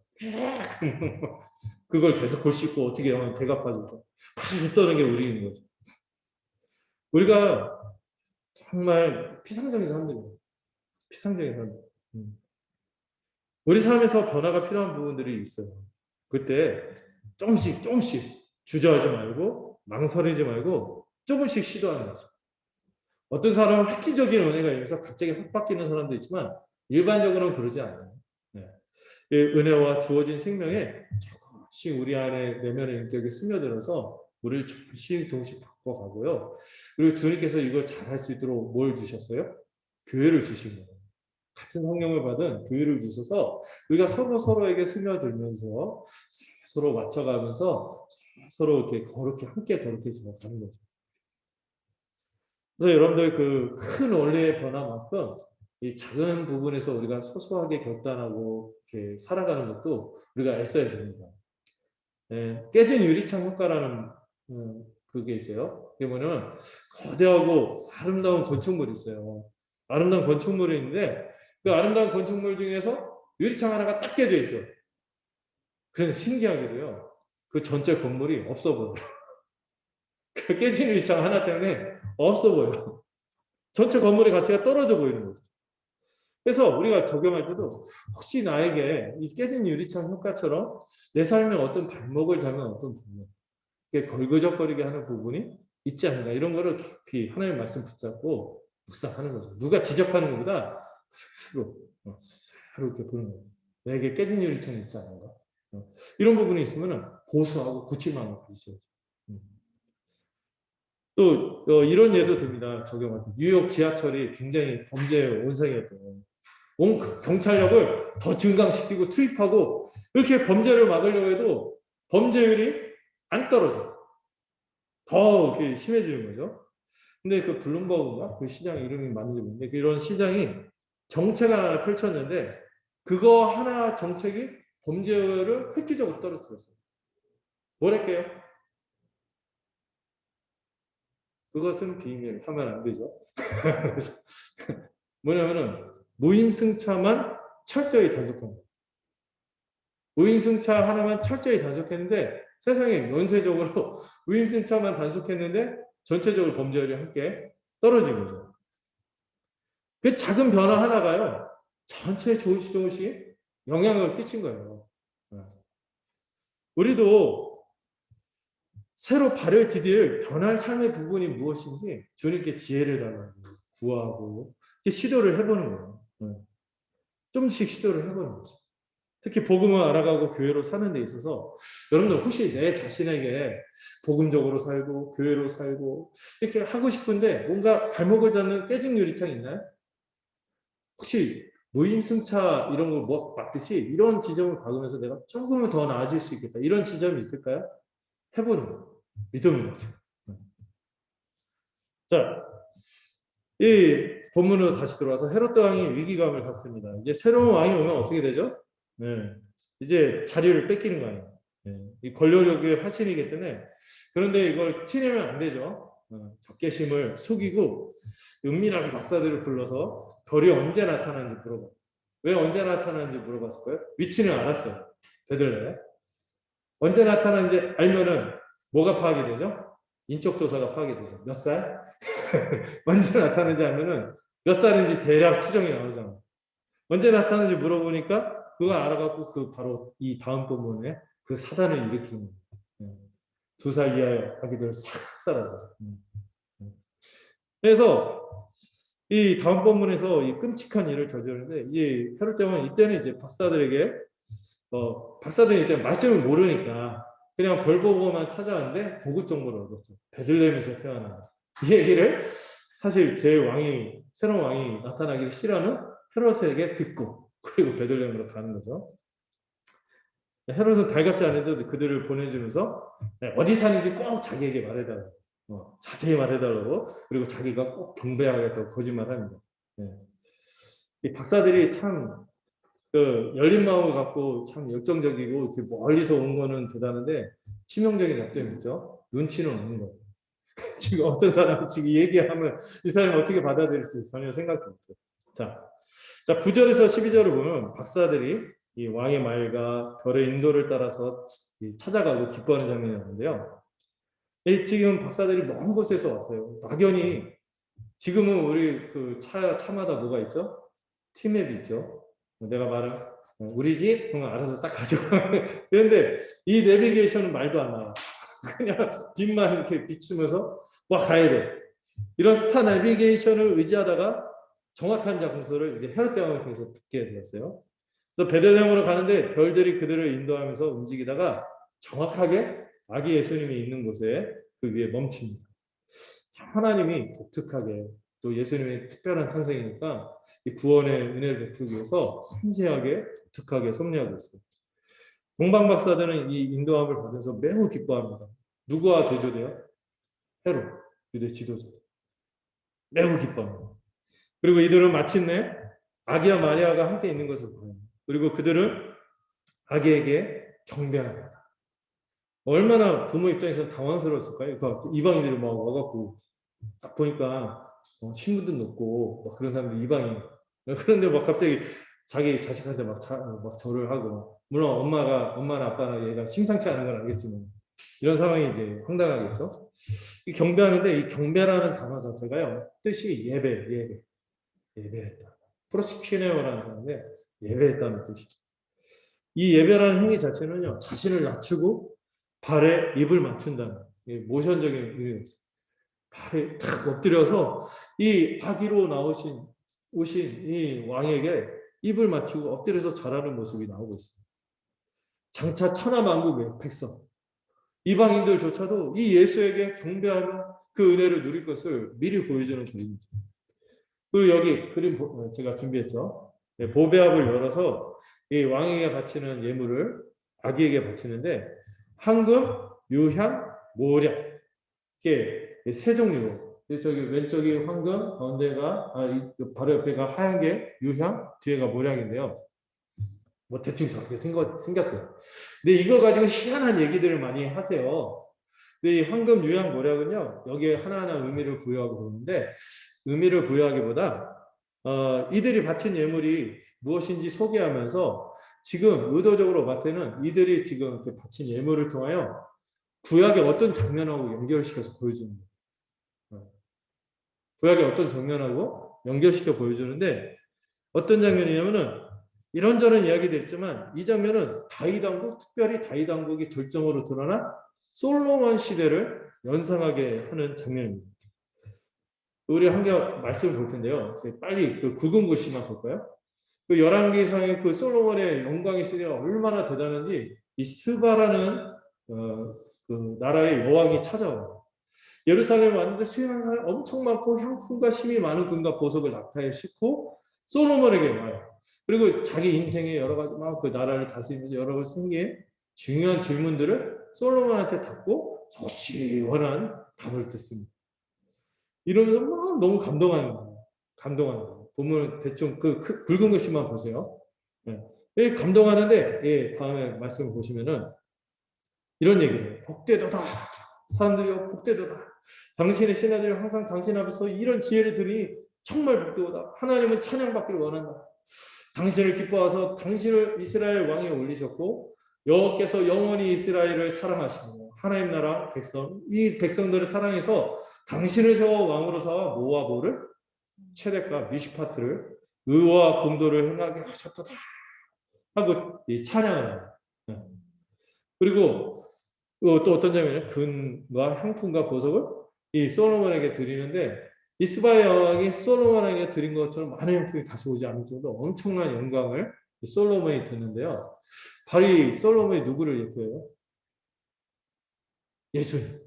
[SPEAKER 1] 그걸 계속 볼 수 있고 어떻게 하면 대갚아주고 팔을 떠는 게 우리인 거죠. 우리가 정말 피상적인 사람들이에요. 피상적인 사람들. 우리 삶에서 변화가 필요한 부분들이 있어요. 그때 조금씩 주저하지 말고 망설이지 말고 조금씩 시도하는 거죠. 어떤 사람은 획기적인 은혜가 있어서 갑자기 확 바뀌는 사람도 있지만 일반적으로는 그러지 않아요. 네. 이 은혜와 주어진 생명에 조금씩 우리 안에 내면의 인격이 스며들어서 우리를 조금씩 바꿔가고요. 그리고 주님께서 이걸 잘할 수 있도록 뭘 주셨어요? 교회를 주신 거예요. 같은 성령을 받은 교회를 주셔서 우리가 서로에게 스며들면서 서로 맞춰가면서 서로 이렇게 함께 거룩해져 가는 거죠. 그래서 여러분들 그 큰 원리의 변화만큼 이 작은 부분에서 우리가 소소하게 결단하고 이렇게 살아가는 것도 우리가 애써야 됩니다. 깨진 유리창 효과라는 그게 있어요. 그게 뭐냐면 거대하고 아름다운 건축물이 있어요. 아름다운 건축물이 있는데 그 아름다운 건축물 중에서 유리창 하나가 딱 깨져 있어요. 그래서 신기하게도요. 그 전체 건물이 없어 보여요. 그 깨진 유리창 하나 때문에 없어 보여요. 전체 건물의 가치가 떨어져 보이는 거죠. 그래서 우리가 적용할 때도 혹시 나에게 이 깨진 유리창 효과처럼 내 삶에 어떤 발목을 잡는 어떤 부분, 걸그적거리게 하는 부분이 있지 않나 이런 거를 깊이 하나님의 말씀 붙잡고 묵상하는 거죠. 누가 지적하는 것보다 스스로 이렇게 보는 거예요. 내게 깨진 유리창이 있지 않은가? 이런 부분이 있으면 고수하고 고칠만한 것이죠. 또 이런 예도 듭니다. 적용할 때 뉴욕 지하철이 굉장히 범죄의 온상이었던 온 경찰력을 더 증강시키고 투입하고 이렇게 범죄를 막으려고 해도 범죄율이 안 떨어져. 더 이렇게 심해지는 거죠. 근데 그 블룸버그가 그 시장 이름이 맞는지 모르겠는데 이런 시장이 정책을 하나 펼쳤는데 그거 하나 정책이 범죄율을 획기적으로 떨어뜨렸어요. 뭐랄게요? 그것은 비밀 하면 안 되죠. 뭐냐면은 무임승차만 철저히 단속합니다. 무임승차 하나만 철저히 단속했는데 세상에 연쇄적으로 무임승차만 단속했는데 전체적으로 범죄율이 함께 떨어진 거죠. 그 작은 변화 하나가요. 전체 조금씩 영향을 끼친 거예요. 우리도 새로 발을 디딜 변할 삶의 부분이 무엇인지 주님께 지혜를 달라고 구하고 시도를 해보는 거예요. 좀씩 시도를 해보는 거죠. 특히 복음을 알아가고 교회로 사는 데 있어서 여러분들 혹시 내 자신에게 복음적으로 살고 교회로 살고 이렇게 하고 싶은데 뭔가 발목을 잡는 깨진 유리창 있나요? 혹시 무임승차 이런 걸 뭐 맞듯이 이런 지점을 박으면서 내가 조금은 더 나아질 수 있겠다. 이런 지점이 있을까요? 해보는 거. 믿음인 거죠. 자, 이 본문으로 다시 들어와서 헤롯 왕이 위기감을 갖습니다. 이제 새로운 왕이 오면 어떻게 되죠? 네. 이제 자리를 뺏기는 거예요. 네. 이 권력력의 화신이기 때문에 그런데 이걸 티내면 안 되죠. 적개심을 속이고 은밀하게 박사들을 불러서 별이 언제 나타나는지 물어봐. 왜 언제 나타나는지 물어봤을 거예요. 위치는 알았어요. 베들레헴. 언제 나타나는지 알면은 뭐가 파악이 되죠? 인적 조사가 파악이 되죠. 몇 살? 언제 나타나는지 알면은 몇 살인지 대략 추정이 나오잖아. 언제 나타나는지 물어보니까 그거 알아갖고 그 바로 이 다음 본문에 그 사단을 일으키는 거예요. 2살 이하의 아기들 싹 사라져. 그래서 이 다음 본문에서 이 끔찍한 일을 저지르는데 이 헤롯 왕은 이때는 이제 박사들에게 박사들이 이때 말씀을 모르니까 그냥 별 보고만 찾아왔는데 고급 정보를 얻었죠. 베들레헴에서 태어난 이 얘기를 사실 제 왕이 새로운 왕이 나타나기를 싫어하는 헤롯에게 듣고 그리고 베들레헴으로 가는 거죠. 헤롯은 달갑지 않아도 그들을 보내주면서 어디 사는지 꼭 자기에게 말해달라고 자세히 말해달라고 그리고 자기가 꼭 경배하겠다고 거짓말합니다. 네. 이 박사들이 참 그 열린 마음을 갖고 참 열정적이고 이렇게 멀리서 온 거는 대단한데 치명적인 약점이 있죠. 눈치는 없는 거죠. 지금 어떤 사람이 지금 얘기하면 이 사람이 어떻게 받아들일지 전혀 생각도 못해요. 자 9절에서 12절을 보면 박사들이 이 왕의 말과 별의 인도를 따라서 찾아가고 기뻐하는 장면이 나오는데요. 지금 박사들이 먼 곳에서 왔어요. 막연히 지금은 우리 그 차마다 뭐가 있죠? 티맵이 있죠. 내가 말한 우리 집 그러면 알아서 딱 가져가. 그런데 이 내비게이션은 말도 안 나와. 그냥 빛만 이렇게 비추면서 와 가야 돼. 이런 스타 내비게이션을 의지하다가 정확한 장소를 이제 헤롯 대왕을 통해서 듣게 되었어요. 그래서 베들레헴으로 가는데 별들이 그들을 인도하면서 움직이다가 정확하게 아기 예수님이 있는 곳에 그 위에 멈춥니다. 하나님이 독특하게 또 예수님의 특별한 탄생이니까 이 구원의 은혜를 베풀기 위해서 섬세하게 독특하게 섭리하고 있어요. 동방 박사들은 이 인도함을 받아서 매우 기뻐합니다. 누구와 대조돼요? 헤롯, 유대 지도자. 매우 기뻐합니다. 그리고 이들은 마침내 아기와 마리아가 함께 있는 것을 보여요. 그리고 그들은 아기에게 경배합니다. 얼마나 부모 입장에서 당황스러웠을까요? 그 이방인들이 막 와갖고 딱 보니까 신분도 높고 막 그런 사람들 이방인. 그런데 막 갑자기 자기 자식한테 막 절을 하고 물론 엄마나 아빠나 얘가 심상치 않은 건 알겠지만 이런 상황이 이제 황당하겠죠. 이 경배하는데 이 경배라는 단어 자체가요 뜻이 예배했다. 프로스키네오라는 단어인데 예배했다는 뜻이죠. 이 예배라는 행위 자체는요 자신을 낮추고 발에 입을 맞춘다는 모션적인 의미가 있어요. 발에 탁 엎드려서 이 아기로 오신 이 왕에게 입을 맞추고 엎드려서 절하는 모습이 나오고 있어요. 장차 천하만국 백성 이방인들조차도 이 예수에게 경배하며 그 은혜를 누릴 것을 미리 보여주는 그림이죠. 그리고 여기 그림 제가 준비했죠. 보배압을 열어서 이 왕에게 바치는 예물을 아기에게 바치는데 황금, 유향, 모략. 이게 세 종류로. 저기 왼쪽이 황금, 가운데가 바로 옆에가 하얀 게 유향, 뒤에가 모략인데요. 뭐 대충 저렇게 생겼대요. 근데 이거 가지고 희한한 얘기들을 많이 하세요. 근데 이 황금, 유향, 모략은요, 여기에 하나하나 의미를 부여하고 그러는데, 의미를 부여하기보다 이들이 바친 예물이 무엇인지 소개하면서 지금 의도적으로 마태는 이들이 지금 바친 예물을 통하여 구약의 어떤 장면하고 연결시켜서 보여주는 거예요. 구약의 어떤 장면하고 연결시켜 보여주는데 어떤 장면이냐면은 이런저런 이야기도 있지만 이 장면은 다윗 왕국, 특별히 다윗 왕국이 절정으로 드러나 솔로몬 시대를 연상하게 하는 장면입니다. 우리 한 개 말씀을 볼 텐데요. 빨리 그 굵은 글씨만 볼까요? 그 열왕기상의 그 솔로몬의 영광의 시대가 얼마나 대단한지 이 스바라는 그 나라의 여왕이 찾아와요. 예루살렘에 왔는데 수행한 사람 엄청 많고 향품과 심이 많은 금과 보석을 낙타에 싣고 솔로몬에게 와요. 그리고 자기 인생의 여러 가지 막 그 나라를 다스리면서 여러 가지 생기에 중요한 질문들을 솔로몬한테 답고 시원한 답을 듣습니다. 이러면서 막 너무 감동하는 거예요. 감동하는 거예요. 보면 대충 그 굵은 글씨만 보세요. 예. 감동하는데 예, 다음에 말씀을 보시면은 이런 얘기를 해요. 복되도다. 사람들이요 복되도다. 당신의 신하들이 항상 당신 앞에서 이런 지혜를 들으니 정말 복되도다. 하나님은 찬양받기를 원한다. 당신을 기뻐하서 당신을 이스라엘 왕에 올리셨고 여호와께서 영원히 이스라엘을 사랑하시며 하나님 나라 백성 이 백성들을 사랑해서 당신을 세워 왕으로 삼아 모아보를 체덱과 미시파트를 의와 공도를 행하게 하셨도다 하고 이 찬양을 해요. 그리고 또 어떤 장면이냐 금과 향품과 보석을 이 솔로몬에게 드리는데 이스바의 여왕이 솔로몬에게 드린 것처럼 많은 향품이 다시 오지 않을 정도 엄청난 영광을 솔로몬이 듣는데요. 바로 이 솔로몬이 누구를 예표해요? 예수님.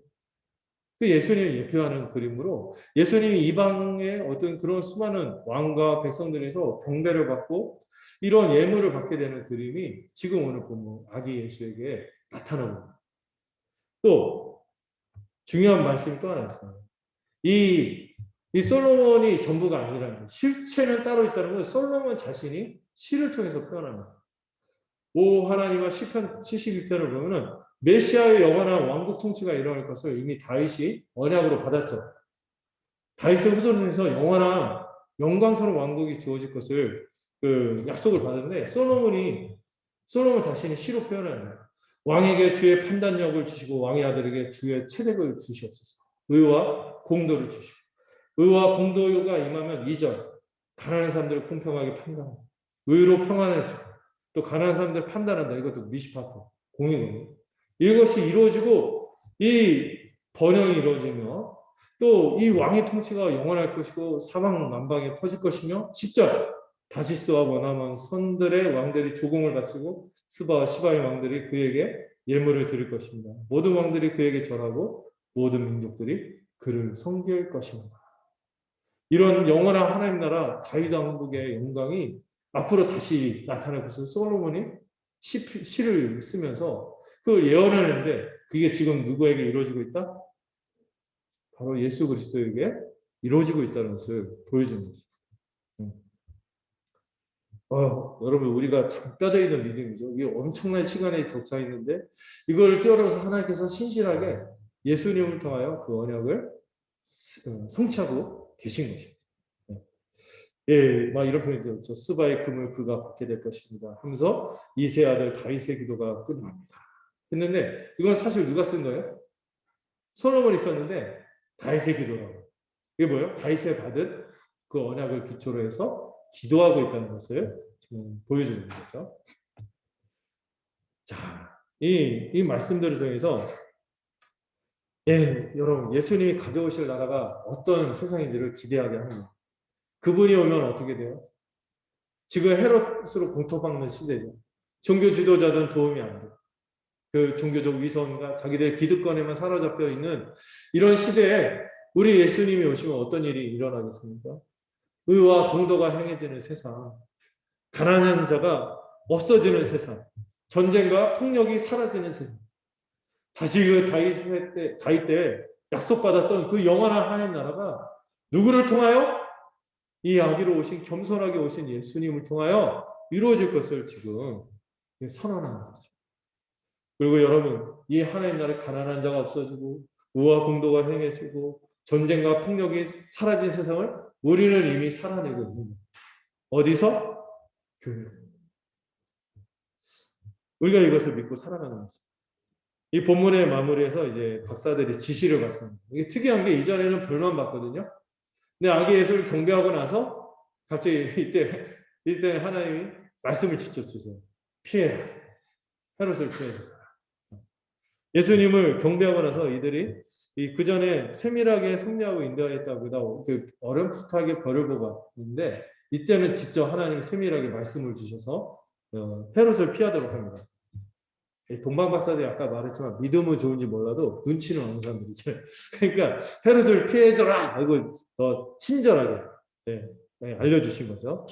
[SPEAKER 1] 그 예수님을 예표하는 그림으로 예수님이 이방의 어떤 그런 수많은 왕과 백성들에서 경배를 받고 이런 예물을 받게 되는 그림이 지금 오늘 보면 아기 예수에게 나타나고 또 중요한 말씀이 또 하나 있어요. 이 솔로몬이 전부가 아니라는 거예요. 실체는 따로 있다는 건 솔로몬 자신이 시를 통해서 표현합니다. 오 하나님의 시편 72편을 보면은 메시아의 영원한 왕국 통치가 일어날 것을 이미 다윗이 언약으로 받았죠. 다윗의 후손에서 영원한 영광스러운 왕국이 주어질 것을 그 약속을 받았는데 솔로몬 자신이 시로 표현하는 왕에게 주의 판단력을 주시고 왕의 아들에게 주의 체력을 주시옵소서. 의와 공도를 주시고 의와 공도가 임하면 2절 가난한 사람들을 공평하게 판단하고 의로 평안해주고 또 가난한 사람들을 판단한다. 이것도 미시파트 공의거든요. 이것이 이루어지고 이 번영이 이루어지며 또 이 왕의 통치가 영원할 것이고 사방 만방에 퍼질 것이며 10절 다시스와 원하만 선들의 왕들이 조공을 바치고 스바와 시바의 왕들이 그에게 예물을 드릴 것입니다. 모든 왕들이 그에게 절하고 모든 민족들이 그를 섬길 것입니다. 이런 영원한 하나님 나라 다윗 왕국의 영광이 앞으로 다시 나타날 것을 솔로몬이 시를 쓰면서 그걸 예언하는데 그게 지금 누구에게 이루어지고 있다? 바로 예수 그리스도에게 이루어지고 있다는 것을 보여주는 거죠. 여러분 우리가 참 뼈대 있는 믿음이죠. 이게 엄청난 시간에 격차 있는데 이걸 뛰어넘어서 하나님께서 신실하게 예수님을 통하여 그 언약을 성취하고 계신 것이죠. 예, 막 이런 표현이죠. 저 스바의 금을 그가 받게 될 것입니다. 하면서 이세 아들 다윗의 기도가 끝납니다. 했는데 이건 사실 누가 쓴 거예요? 솔로몬이 썼는데 다윗의 기도라고. 이게 뭐예요? 다윗이 받은 그 언약을 기초로 해서 기도하고 있다는 것을 지금 보여주는 거죠. 자, 이 말씀들을 통해서 예, 여러분 예수님이 가져오실 나라가 어떤 세상인지를 기대하게 합니다. 그분이 오면 어떻게 돼요? 지금 헤롯으로 공토받는 시대죠. 종교 지도자들은 도움이 안 돼요. 그 종교적 위선과 자기들 기득권에만 사로잡혀 있는 이런 시대에 우리 예수님이 오시면 어떤 일이 일어나겠습니까? 의와 공도가 행해지는 세상, 가난한 자가 없어지는 세상, 전쟁과 폭력이 사라지는 세상. 다시 그 다윗 때 약속받았던 그 영원한 하나님 나라가 누구를 통하여? 이 아기로 오신 겸손하게 오신 예수님을 통하여 이루어질 것을 지금 선언하는 거죠. 그리고 여러분, 이 하나님 나라에 가난한 자가 없어지고 우와 공도가 행해지고 전쟁과 폭력이 사라진 세상을 우리는 이미 살아내고 있는 거예요. 어디서? 교회. 우리가 이것을 믿고 살아가는 거죠. 이 본문의 마무리에서 이제 박사들이 지시를 받습니다. 이게 특이한 게 이전에는 벌만 받거든요. 근데 아기 예수를 경배하고 나서 갑자기 이때는 하나님이 말씀을 직접 주세요. 피해라. 헤롯을 피해라. 예수님을 경배하고 나서 이들이 그 전에 세밀하게 섭리하고 인도하였다고 그 어렴풋하게 벌을 보았는데 이때는 직접 하나님이 세밀하게 말씀을 주셔서 헤롯을 피하도록 합니다. 동방 박사들이 아까 말했지만 믿음은 좋은지 몰라도 눈치는 없는 사람들이죠. 그러니까 헤롯을 피해줘라 하고 더 친절하게 알려주신 거죠.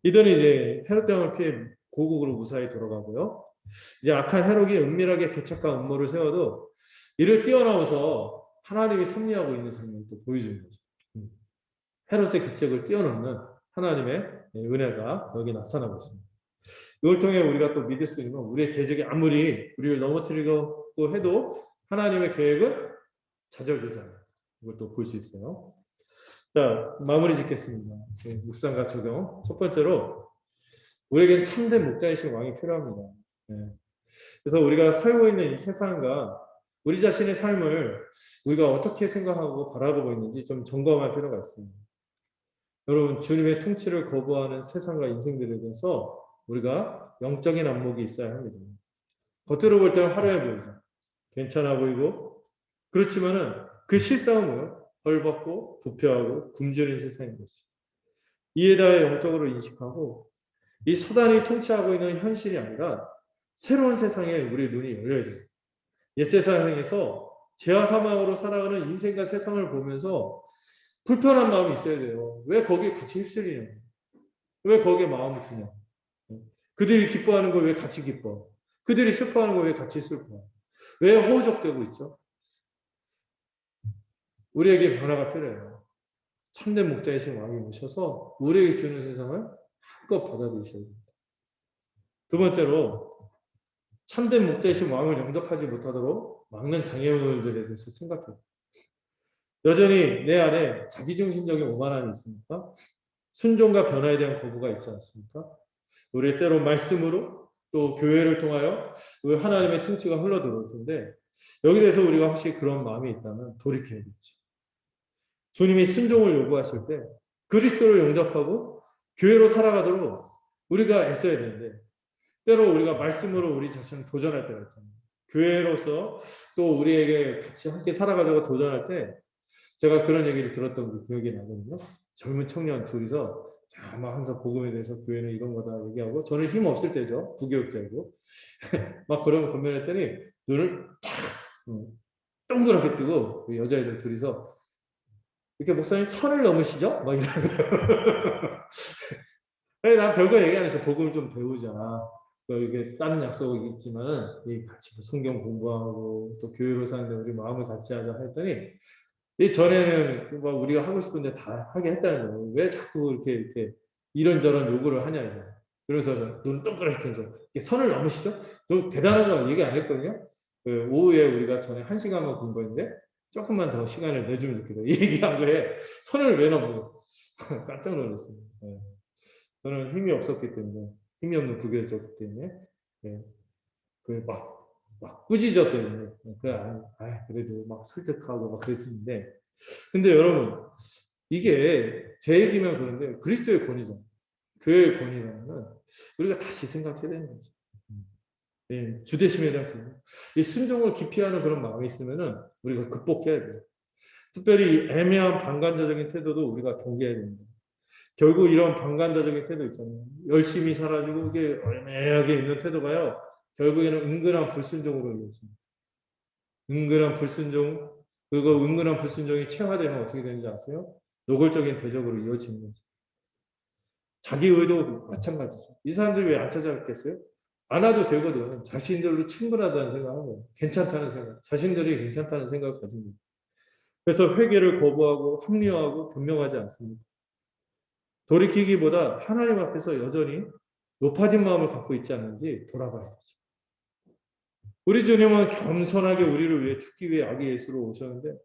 [SPEAKER 1] 이들은 이제 헤롯 왕을 피해 고국으로 무사히 돌아가고요. 이제 악한 헤롯이 은밀하게 개척한 음모를 세워도 이를 뛰어넘어서 하나님이 섭리하고 있는 장면을 또 보여주는 거죠. 헤롯의 개척을 뛰어넘는 하나님의 은혜가 여기 나타나고 있습니다. 이걸 통해 우리가 또 믿을 수 있는 건 우리의 계획이 아무리 우리를 넘어뜨리고 해도 하나님의 계획은 좌절되지 않아요. 이걸 또 볼 수 있어요. 자, 마무리 짓겠습니다. 묵상과 적용. 첫 번째로 우리에겐 참된 목자이신 왕이 필요합니다. 그래서 우리가 살고 있는 이 세상과 우리 자신의 삶을 우리가 어떻게 생각하고 바라보고 있는지 좀 점검할 필요가 있습니다. 여러분, 주님의 통치를 거부하는 세상과 인생들에 대해서 우리가 영적인 안목이 있어야 합니다. 겉으로 볼 때는 화려해 보이죠. 괜찮아 보이고 그렇지만은 그 실상은 헐벗고 부패하고 굶주린 세상인 것이죠. 이에 대해 영적으로 인식하고 이 사단이 통치하고 있는 현실이 아니라 새로운 세상에 우리 눈이 열려야 돼요. 옛 세상에서 죄와 사망으로 살아가는 인생과 세상을 보면서 불편한 마음이 있어야 돼요. 왜 거기에 같이 휩쓸리냐? 왜 거기에 마음을 두냐? 그들이 기뻐하는 걸 왜 같이 기뻐? 그들이 슬퍼하는 걸 왜 같이 슬퍼? 왜 허우적대고 있죠? 우리에게 변화가 필요해요. 참된 목자이신 왕이 오셔서 우리에게 주는 세상을 한껏 받아들이셔야 됩니다. 두 번째로 참된 목자이신 왕을 영접하지 못하도록 막는 장애물들에 대해서 생각해요. 여전히 내 안에 자기중심적인 오만함이 있습니까? 순종과 변화에 대한 거부가 있지 않습니까? 우리 때로 말씀으로 또 교회를 통하여 하나님의 통치가 흘러들어올 텐데 여기 대해서 우리가 혹시 그런 마음이 있다면 돌이켜야겠죠. 주님이 순종을 요구하실 때 그리스도를 영접하고 교회로 살아가도록 우리가 애써야 되는데 때로 우리가 말씀으로 우리 자신을 도전할 때가 있잖아요. 교회로서 또 우리에게 같이 함께 살아가자고 도전할 때 제가 그런 얘기를 들었던 게 기억이 나거든요. 젊은 청년 둘이서 막 항상 복음에 대해서 교회는 이런 거다 얘기하고 저는 힘 없을 때죠. 부교육자이고 막 그러면 건면했더니 눈을 탁 동그랗게 뜨고 그 여자애들 둘이서 이렇게 목사님 선을 넘으시죠? 막 이러고 난 별거 얘기 안 했어. 복음을 좀 배우자. 이게 다른 약속이 있지만 같이 성경 공부하고 또 교회로 사는데 우리 마음을 같이 하자 했더니 이 전에는 막 우리가 하고 싶은데 다 하게 했다는 거예요. 왜 자꾸 이렇게 이런저런 요구를 하냐 이거. 그래서 눈 동그랗게 떠서 선을 넘으시죠? 좀 대단한 거 얘기 안 했거든요. 오후에 우리가 전에 1시간만 공부했는데 조금만 더 시간을 내주면 좋겠다. 이 얘기한 거에 선을 왜 넘어요? 깜짝 놀랐어요. 네. 저는 힘이 없었기 때문에 힘이 없는 부교였기 때문에 막 꾸짖었어요. 그래도 막 설득하고 막 그랬는데 근데 여러분 이게 제 얘기면 그런데 그리스도의 권위죠. 교회의 권위라면 우리가 다시 생각해야 되는 거죠. 주대심에 대한 부분. 이 순종을 기피하는 그런 마음이 있으면은 우리가 극복해야 돼요. 특별히 애매한 방관자적인 태도도 우리가 경계해야 됩니다. 결국 이런 방관자적인 태도 있잖아요. 열심히 살아주고 이게 애매하게 있는 태도가요. 결국에는 은근한 불순종으로 이어집니다. 은근한 불순종, 그리고 은근한 불순종이 체화되면 어떻게 되는지 아세요? 노골적인 대적으로 이어지는 거죠. 자기 의도 마찬가지죠. 이 사람들이 왜 안 찾아뵙겠어요? 않아도 되거든. 자신들로 충분하다는 생각하고 괜찮다는 생각, 자신들이 괜찮다는 생각을 가집니다. 그래서 회개를 거부하고 합리화하고 변명하지 않습니다. 돌이키기보다 하나님 앞에서 여전히 높아진 마음을 갖고 있지 않는지 돌아봐야 되죠. 우리 주님은 겸손하게 우리를 위해 죽기 위해 아기 예수로 오셨는데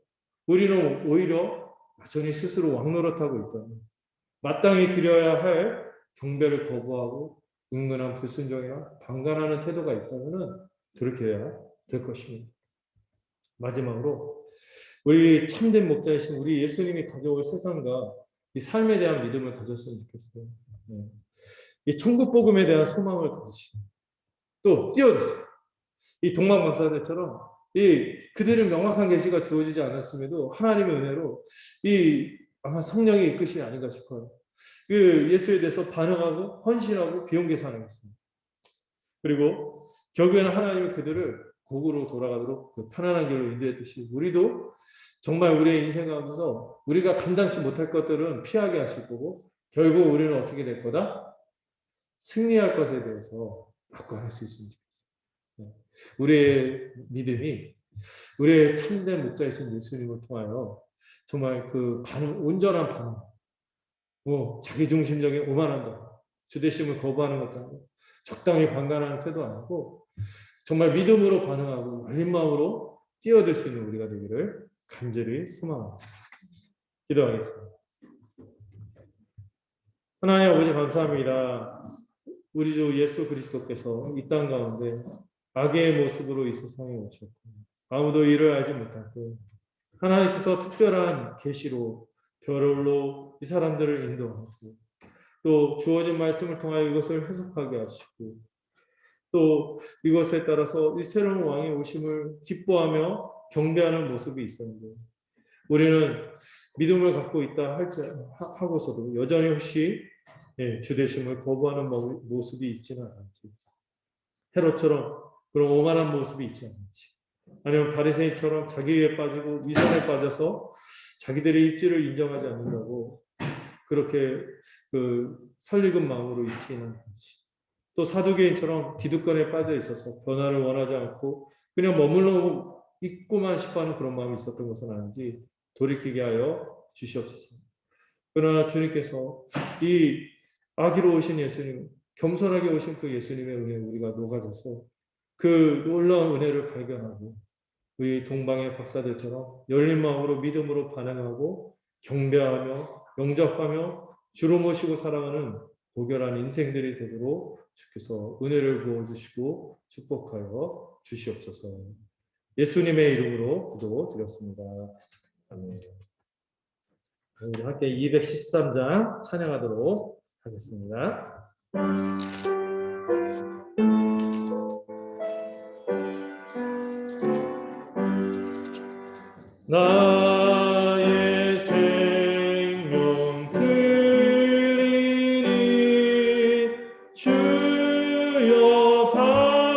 [SPEAKER 1] 우리는 오히려 여전히 스스로 왕노릇하고 있다는, 마땅히 드려야 할 경배를 거부하고 은근한 불순종이나 방관하는 태도가 있다면 돌이켜야 될 것입니다. 마지막으로 우리 참된 목자이신 우리 예수님이 가져올 세상과 이 삶에 대한 믿음을 가졌으면 좋겠어요. 네. 이 천국 복음에 대한 소망을 가지시고 또 뛰어드세요. 이 동방박사들처럼 이 그들은 명확한 계시가 주어지지 않았음에도 하나님의 은혜로 이 아마 성령의 이끄심이 아닌가 싶어요. 그 예수에 대해서 반응하고 헌신하고 비용 계산하겠습니다. 그리고 결국에는 하나님이 그들을 복으로 돌아가도록 그 편안한 길로 인도했듯이 우리도 정말 우리의 인생 가운데서 우리가 감당치 못할 것들은 피하게 하실 거고 결국 우리는 어떻게 될 거다? 승리할 것에 대해서 확고할 수 있으면 좋겠어요. 우리의 믿음이 우리의 참된 목자이신 예수님을 통하여 정말 그 반응, 온전한 반응, 자기중심적인 오만함도 주대심을 거부하는 것도 아니고 적당히 방관하는 태도 아니고 정말 믿음으로 반응하고 열린 마음으로 뛰어들 수 있는 우리가 되기를 간절히 소망합니다. 기도하겠습니다. 하나님 아버지 감사합니다. 우리 주 예수 그리스도께서 이 땅 가운데 악의 모습으로 이 세상에 오셨고 아무도 이를 알지 못할 때 하나님께서 특별한 계시로 별로 이 사람들을 인도하고 또 주어진 말씀을 통하여 이것을 해석하게 하시고 또 이것에 따라서 이 새로운 왕의 오심을 기뻐하며 경배하는 모습이 있었는데 우리는 믿음을 갖고 있다 하고서도 여전히 혹시 주되심을 거부하는 모습이 있지는 않지. 헤롯처럼 그런 오만한 모습이 있지 않지. 아니면 바리새인처럼 자기에 빠지고 위선에 빠져서 자기들의 입지를 인정하지 않는다고 그렇게 그 설익은 마음으로 있지는 않지. 또 사두개인처럼 기득권에 빠져 있어서 변화를 원하지 않고 그냥 머물러 있고만 싶어하는 그런 마음이 있었던 것은 아닌지 돌이키게 하여 주시옵소서. 그러나 주님께서 이 아기로 오신 예수님, 겸손하게 오신 그 예수님의 은혜에 우리가 녹아져서 그 놀라운 은혜를 발견하고 우리 동방의 박사들처럼 열린 마음으로 믿음으로 반응하고 경배하며 영접하며 주로 모시고 살아가는 고결한 인생들이 되도록 주께서 은혜를 부어주시고 축복하여 주시옵소서. 예수님의 이름으로 기도드렸습니다. 아멘. 우리 함께 213장 찬양하도록 하겠습니다. 나의 생명 드리니 주여 받아주셔서